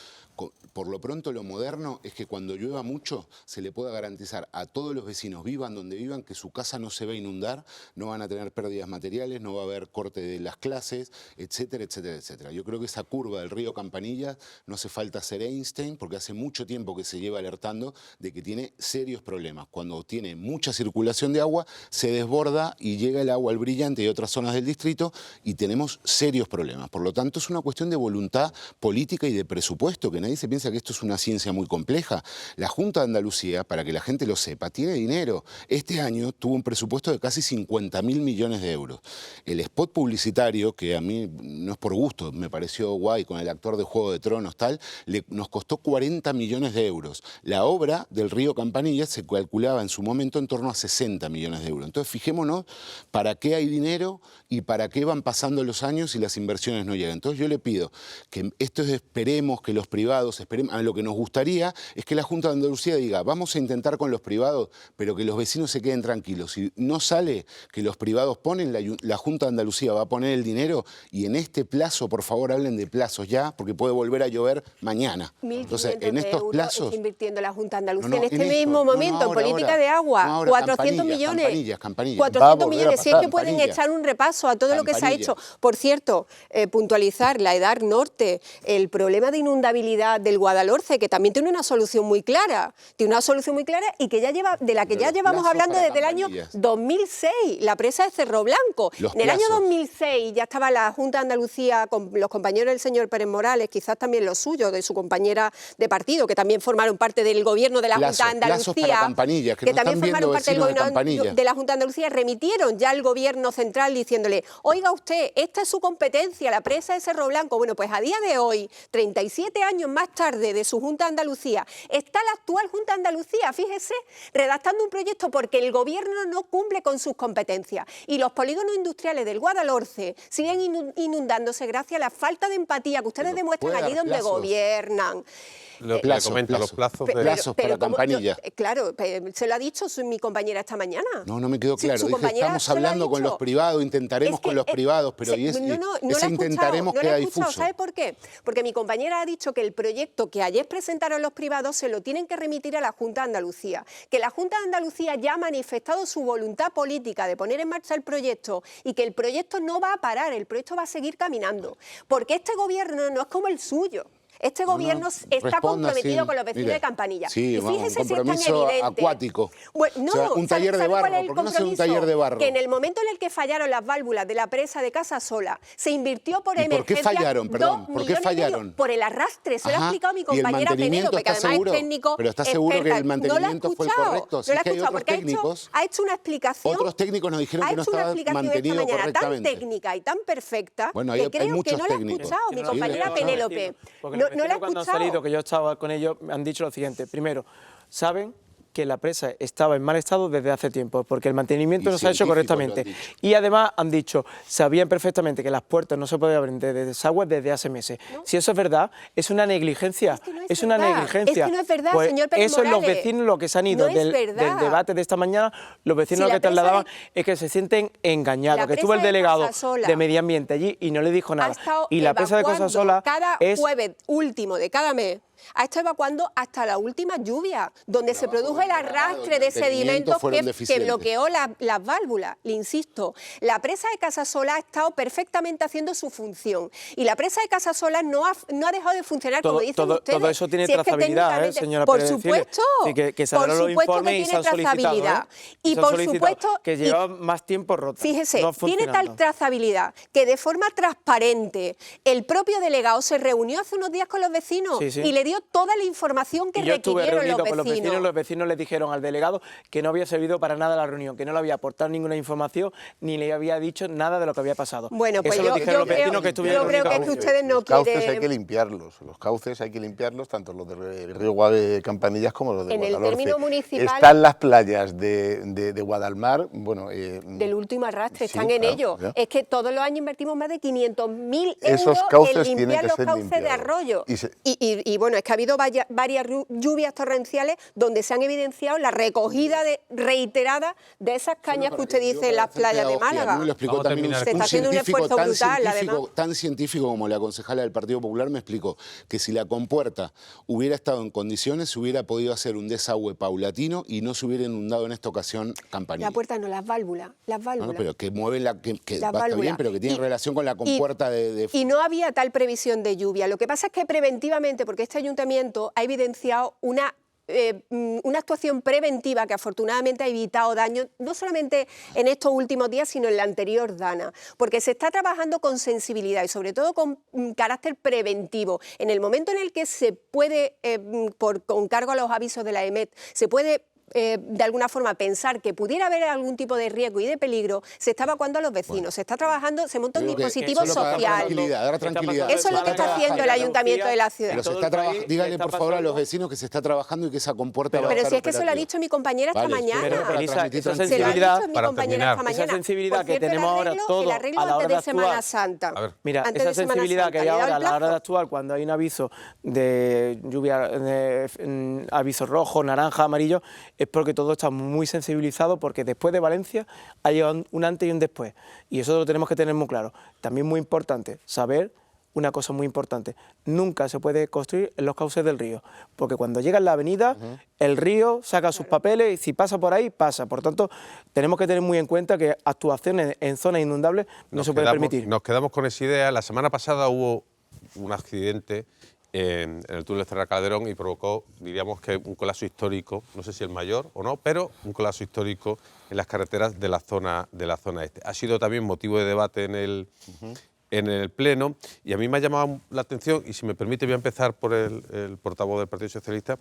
Por lo pronto lo moderno es que cuando llueva mucho se le pueda garantizar a todos los vecinos, vivan donde vivan, que su casa no se va a inundar, no van a tener pérdidas materiales, no va a haber corte de las clases, etcétera, etcétera, etcétera. Yo creo que esa curva del río Campanillas no hace falta ser Einstein, porque hace mucho tiempo que se lleva alertando de que tiene serios problemas. Cuando tiene mucha circulación de agua, se desborda y llega el agua al Brillante y otras zonas del distrito y tenemos serios problemas. Por lo tanto, es una cuestión de voluntad política y de presupuesto, que nadie se piensa que esto es una ciencia muy compleja. La Junta de Andalucía, para que la gente lo sepa, tiene dinero. Este año tuvo un presupuesto de casi 50.000 millones de euros. El spot publicitario, que a mí no es por gusto, me pareció guay con el actor de Juego de Tronos, tal, nos costó 40 millones de euros. La obra del río Campanillas se calculaba en su momento en torno a 60 millones de euros. Entonces, fijémonos para qué hay dinero y para qué van pasando los años y las inversiones no llegan. Entonces, yo le pido que esperemos que los privados, a lo que nos gustaría es que la Junta de Andalucía diga, vamos a intentar con los privados, pero que los vecinos se queden tranquilos. Si no sale que los privados ponen, la Junta de Andalucía va a poner el dinero y en este plazo, por favor, hablen de plazos ya, porque puede volver a llover mañana. Entonces, en estos plazos... Está invirtiendo la Junta de Andalucía en este mismo momento en política de agua, ahora, 400 millones. Campanillas. 400 millones, si es que pueden echar un repaso a todo lo que se ha hecho. Por cierto, puntualizar la EDAR Norte, el problema de inundabilidad del Guadalhorce, que también tiene una solución muy clara. Tiene una solución muy clara y que ya lleva, de la que ya llevamos hablando desde el año 2006, la presa de Cerro Blanco. En el año 2006 ya estaba la Junta de Andalucía con los compañeros del señor Pérez Morales, quizás también los suyos, de su compañera de partido, que también formaron parte del gobierno de la Junta de Andalucía, que también formaron parte del gobierno de la Junta de Andalucía, remitieron ya al gobierno central diciéndole, oiga usted, esta es su competencia, la presa de Cerro Blanco. Bueno, pues a día de hoy, 37 años más tarde de su Junta de Andalucía, está la actual Junta de Andalucía, fíjese, redactando un proyecto porque el gobierno no cumple con sus competencias. Y los polígonos industriales del Guadalhorce siguen inundándose gracias a la falta de empatía que ustedes demuestran allí donde gobiernan. Los plazos para Campanilla. Claro, se lo ha dicho mi compañera esta mañana. No me quedó claro. Dije, estamos hablando con los privados, intentaremos con los privados, pero ese intentaremos queda difuso. ¿Sabe por qué? Porque mi compañera ha dicho que el proyecto que ayer presentaron los privados se lo tienen que remitir a la Junta de Andalucía, que la Junta de Andalucía ya ha manifestado su voluntad política de poner en marcha el proyecto y que el proyecto no va a parar, el proyecto va a seguir caminando, porque este gobierno no es como el suyo. Este gobierno está comprometido con los vecinos de Campanilla. Sí, y fíjese un compromiso si es tan evidente. Acuático. Bueno, o sea, un taller de barro. ¿Por qué no hacer un taller de barro? Que en el momento en el que fallaron las válvulas de la presa de Casasola, se invirtió por emergencia. ¿Por qué fallaron? Perdón, ¿por qué fallaron? Por el arrastre, se lo ha explicado mi compañera Penélope, que además es técnico. Pero ¿está seguro que el mantenimiento fue el correcto? No lo ha escuchado, porque ha hecho una explicación. Otros técnicos nos dijeron que no estaba mantenido correctamente. Tan técnica y tan perfecta, bueno, que creo que no la ha técnicos. escuchado mi compañera Penélope. No la ha escuchado. Que yo estaba con ellos, me han dicho lo siguiente. Primero, saben que la presa estaba en mal estado desde hace tiempo, porque el mantenimiento no se ha hecho correctamente. Y además han dicho, sabían perfectamente que las puertas no se podían abrir de desagües desde hace meses. ¿No? Si eso es verdad, es una negligencia. Es una negligencia. Es que no es verdad, pues señor Pérez eso Morales. Es los vecinos lo que se han ido del debate de esta mañana, los vecinos lo que trasladaban es que se sienten engañados, que estuvo el delegado de Medio Ambiente allí y no le dijo nada. Y la presa de Casasola cada jueves último de cada mes ha estado evacuando hasta la última lluvia, donde se produjo el arrastre de sedimentos que bloqueó las válvulas. Le insisto, la presa de Casasola ha estado perfectamente haciendo su función y la presa de Casasola no ha dejado de funcionar, como dicen ustedes. Todo eso tiene trazabilidad, señora Por supuesto, que se harán los informes y se han solicitado. Y por supuesto que lleva más tiempo rota. Fíjese, tiene tal trazabilidad que de forma transparente el propio delegado se reunió hace unos días con los vecinos y le dio toda la información que requirieron los vecinos les dijeron al delegado que no había servido para nada la reunión, que no le había aportado ninguna información ni le había dicho nada de lo que había pasado. Bueno, pues yo creo que ustedes no quieren... Los cauces hay que limpiarlos, tanto los de Río Guave, Campanillas como los de Guadalhorce. En el término municipal... Están las playas de Guadalmar, bueno... del último arrastre, están en ello. Es que todos los años invertimos más de 500.000 euros en limpiar los cauces de arroyo. Y bueno, es que ha habido varias lluvias torrenciales donde se han evidenciado la recogida reiterada de esas cañas que usted dice en las playas de Málaga. Me lo explicó también se está haciendo un esfuerzo brutal, además. Tan científico como la concejala del Partido Popular me explicó que si la compuerta hubiera estado en condiciones, se hubiera podido hacer un desagüe paulatino y no se hubiera inundado en esta ocasión Campanilla. La puerta no, las válvulas. No, pero que mueven está bien, pero que tiene relación con la compuerta Y no había tal previsión de lluvia. Lo que pasa es que preventivamente, porque este ayuntamiento ha evidenciado una actuación preventiva que afortunadamente ha evitado daños, no solamente en estos últimos días, sino en la anterior dana, porque se está trabajando con sensibilidad y sobre todo con carácter preventivo. En el momento en el que se puede, con cargo a los avisos de la EMET, se puede de alguna forma pensar que pudiera haber algún tipo de riesgo y de peligro, se está evacuando a los vecinos, se está trabajando, se monta un dispositivo social. Dar tranquilidad. Eso es lo que está haciendo el ayuntamiento de la ciudad. Dígale por favor a los vecinos que se está trabajando y que esa compuerta va a estar Pero si es que se lo ha dicho mi compañera esta mañana. Esa sensibilidad que tenemos ahora todos a la hora de actuar. Mira, esa sensibilidad que hay ahora a la hora de actuar cuando hay un aviso de lluvia, aviso rojo, naranja, amarillo, es porque todo está muy sensibilizado, porque después de Valencia hay un antes y un después. Y eso lo tenemos que tener muy claro. También muy importante saber una cosa muy importante: nunca se puede construir en los cauces del río, porque cuando llega en la avenida, el río saca sus papeles y si pasa por ahí, pasa. Por tanto, tenemos que tener muy en cuenta que actuaciones en zonas inundables no se puede permitir. Nos quedamos con esa idea. La semana pasada hubo un accidente en el túnel de Cerro Calderón y provocó, diríamos que un colapso histórico, no sé si el mayor o no, pero un colapso histórico en las carreteras de la zona este. Ha sido también motivo de debate en el Pleno y a mí me ha llamado la atención, y si me permite voy a empezar por el portavoz del Partido Socialista,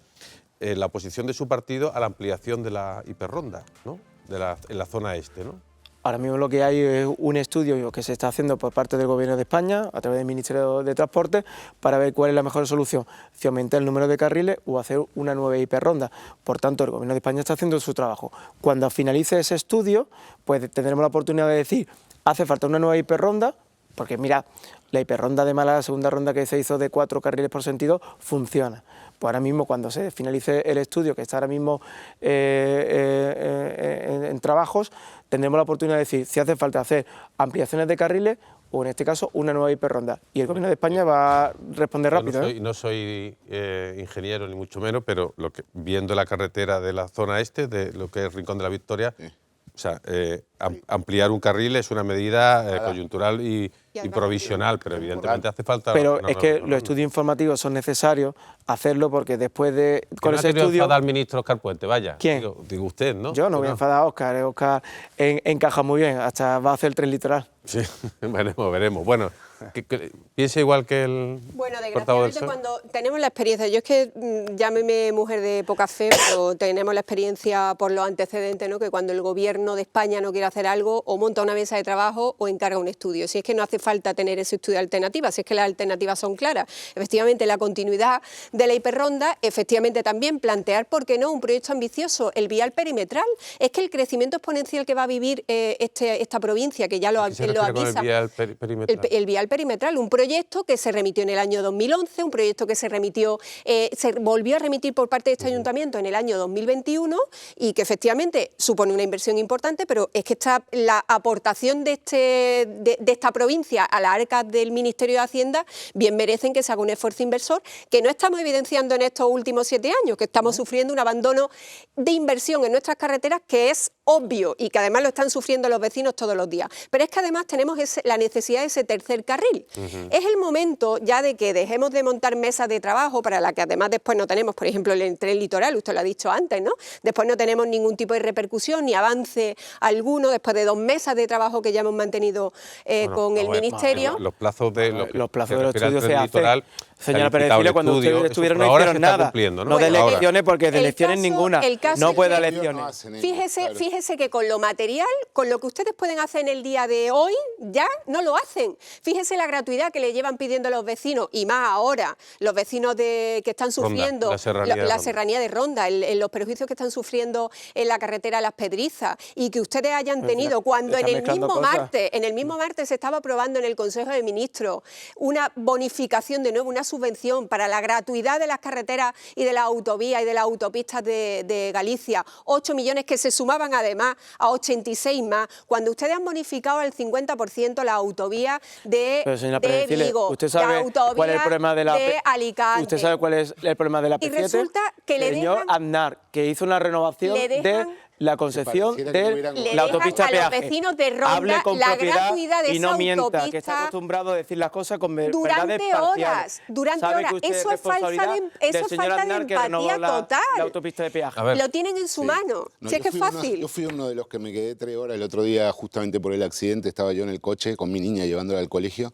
la oposición de su partido a la ampliación de la hiperronda, ¿no? En la zona este, ¿no? Ahora mismo lo que hay es un estudio que se está haciendo por parte del Gobierno de España, a través del Ministerio de Transporte, para ver cuál es la mejor solución, si aumentar el número de carriles o hacer una nueva hiperronda. Por tanto, el Gobierno de España está haciendo su trabajo. Cuando finalice ese estudio, pues tendremos la oportunidad de decir, hace falta una nueva hiperronda, porque mira, la hiperronda de Málaga, la segunda ronda que se hizo de 4 carriles por sentido, funciona. Pues ahora mismo, cuando se finalice el estudio, que está ahora mismo en trabajos, tendremos la oportunidad de decir si hace falta hacer ampliaciones de carriles o, en este caso, una nueva hiperronda. Y el Gobierno de España va a responder rápido. No soy ingeniero ni mucho menos, pero viendo la carretera de la zona este, de lo que es Rincón de la Victoria, o sea, ampliar un carril es una medida coyuntural y provisional, pero evidentemente hace falta... Pero es que los estudios informativos son necesarios hacerlo, porque después de... Con ese estudio... enfadar al ministro Óscar Puente, vaya. ¿Quién? Digo usted, ¿no? Yo no voy a enfadar a Óscar, Óscar encaja muy bien, hasta va a hacer el tren litoral. Sí, veremos. Bueno, ¿piensa igual que el Bueno, portavoz del desgraciadamente PSOE? cuando tenemos la experiencia, yo es que llámeme mujer de poca fe, pero tenemos la experiencia por los antecedentes, ¿no? Que cuando el Gobierno de España no quiere hacer algo, o monta una mesa de trabajo o encarga un estudio. Si es que no hace falta tener ese estudio de alternativas, si es que las alternativas son claras. Efectivamente, la continuidad de la hiperronda, efectivamente también plantear, ¿por qué no?, un proyecto ambicioso, el vial perimetral. Es que el crecimiento exponencial que va a vivir esta provincia, que ya lo avisa... El vial perimetral, un proyecto que se remitió en el año 2011, un proyecto que se volvió a remitir por parte de este ayuntamiento en el año 2021 y que efectivamente supone una inversión importante, pero es que la aportación de esta provincia a las arcas del Ministerio de Hacienda bien merecen que se haga un esfuerzo inversor que no estamos evidenciando en estos últimos 7 años, que estamos sufriendo un abandono de inversión en nuestras carreteras que es obvio y que además lo están sufriendo los vecinos todos los días. Pero es que además tenemos la necesidad de ese tercer carril. Es el momento ya de que dejemos de montar mesas de trabajo para la que además después no tenemos, por ejemplo, el tren litoral, usted lo ha dicho antes, ¿no? Después no tenemos ningún tipo de repercusión ni avance alguno después de 2 mesas de trabajo que ya hemos mantenido con el Ministerio. Los plazos de los estudios se hacen. Señora Pérez Cile, cuando ustedes estuvieron no hicieron nada. No de elecciones, porque de elecciones ninguna. No puede dar elecciones. Fíjese que con lo material, con lo que ustedes pueden hacer en el día de hoy, ya no lo hacen. Fíjese la gratuidad que le llevan pidiendo a los vecinos, y más ahora, los vecinos que están sufriendo la serranía de Ronda, los perjuicios que están sufriendo en la carretera Las Pedrizas, y que ustedes hayan tenido, cuando en el mismo martes se estaba aprobando en el Consejo de Ministros una bonificación de nuevo, una subvención para la gratuidad de las carreteras y de las autovías y de las autopistas de Galicia, 8 millones que se sumaban además a 86 más, cuando ustedes han bonificado al 50% la autovía de Vigo, ¿usted sabe cuál es el problema de Alicante? ¿Usted sabe cuál es el problema de la P7? Y resulta que le señor dejan... Aznar, que hizo una renovación de la concesión de la autopista peaje. A los vecinos de Ronda la gratuidad de y no esa mienta, autopista, que está acostumbrado a decir las cosas con durante horas. Eso es falta de empatía total. La autopista de peaje. Lo tienen en su mano. Si es que es fácil. Yo fui uno de los que me quedé 3 horas el otro día justamente por el accidente. Estaba yo en el coche con mi niña llevándola al colegio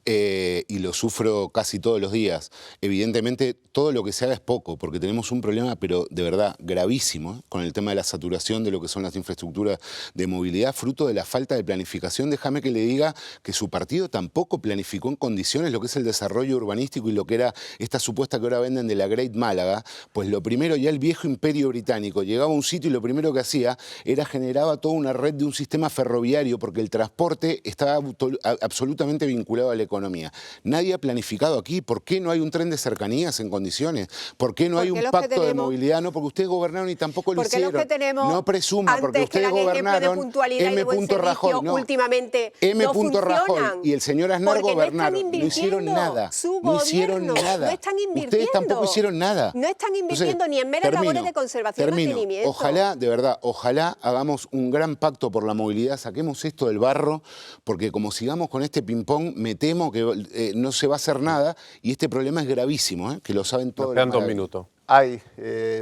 y lo sufro casi todos los días. Evidentemente todo lo que se haga es poco porque tenemos un problema, pero de verdad gravísimo, con el tema de la saturación de lo que son las infraestructuras de movilidad, fruto de la falta de planificación. Déjame que le diga que su partido tampoco planificó en condiciones lo que es el desarrollo urbanístico y lo que era esta supuesta que ahora venden de la Great Málaga. Pues lo primero, ya el viejo imperio británico llegaba a un sitio y lo primero que hacía era generaba toda una red de un sistema ferroviario porque el transporte estaba absolutamente vinculado a la economía. Nadie ha planificado aquí. ¿Por qué no hay un tren de cercanías en condiciones? ¿Por qué no hay un pacto de movilidad? No, porque ustedes gobernaron y tampoco lo hicieron. Los que tenemos No presuma, porque antes que ustedes eran ejemplo de gobernaron puntualidad y de buen servicio, Rajoy, no. últimamente M. no Rajoy funcionan. y el señor Aznar Porque gobernaron, no hicieron nada. No hicieron nada. No están invirtiendo. Ustedes tampoco hicieron nada. No están invirtiendo ni en meras labores de conservación y mantenimiento. Ojalá, de verdad, ojalá hagamos un gran pacto por la movilidad, saquemos esto del barro, porque como sigamos con este ping-pong, me temo que no se va a hacer nada y este problema es gravísimo, que lo saben todos. Nos quedan 2 minutos. Hay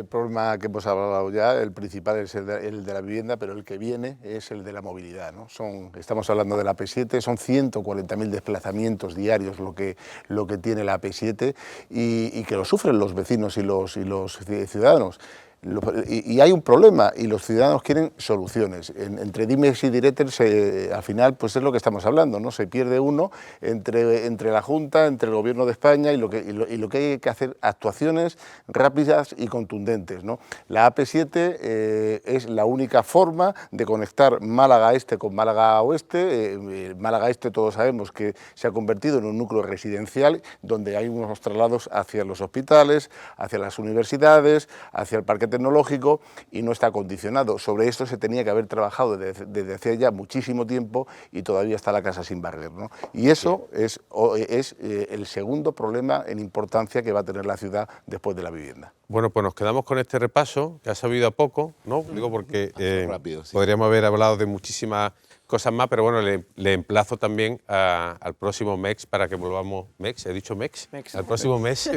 problema que hemos hablado ya, el principal es el de la vivienda, pero el que viene es el de la movilidad, ¿no? Estamos hablando de la AP7, son 140.000 desplazamientos diarios lo que tiene la AP7 y que lo sufren los vecinos y los ciudadanos. Y hay un problema y los ciudadanos quieren soluciones. Entre dimes y diretes, al final, pues es lo que estamos hablando, ¿no? Se pierde uno entre la Junta, entre el Gobierno de España y lo que hay que hacer, actuaciones rápidas y contundentes, ¿no? La AP7 es la única forma de conectar Málaga Este con Málaga Oeste. Málaga Este todos sabemos que se ha convertido en un núcleo residencial donde hay unos traslados hacia los hospitales, hacia las universidades, hacia el parque tecnológico y no está condicionado. Sobre esto se tenía que haber trabajado desde hace ya muchísimo tiempo y todavía está la casa sin barrer, ¿no? Y eso es el segundo problema en importancia que va a tener la ciudad después de la vivienda. Bueno, pues nos quedamos con este repaso, que ha sabido a poco, ¿no? Digo porque rápido, sí. Podríamos haber hablado de muchísimas cosas más, pero bueno, le emplazo también al próximo MEX para que volvamos... ¿MEX? ¿He dicho MEX? Al próximo mes.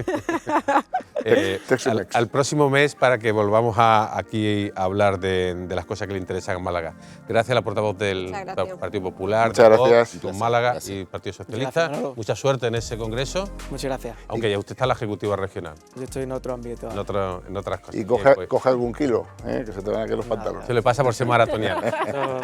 Al próximo mes para que volvamos aquí a hablar de las cosas que le interesan a Málaga. Gracias a la portavoz del Partido Popular, Muchas gracias. de Málaga y Partido Socialista. Mucha suerte en ese congreso. Muchas gracias. Aunque ya usted está en la Ejecutiva Regional. Yo estoy en otro ámbito. En otras cosas. Y coge algún kilo, que se te van a caer los pantalones. Se le pasa por ser maratoniano.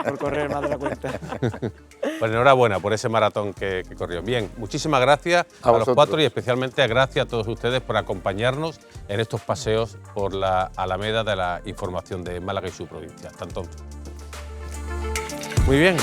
Por correr más de la cuenta. Pues enhorabuena por ese maratón que corrió. Bien, muchísimas gracias a los cuatro y especialmente gracias a todos ustedes por acompañarnos en estos paseos por la Alameda de la Información de Málaga y su provincia. Hasta entonces. Muy bien.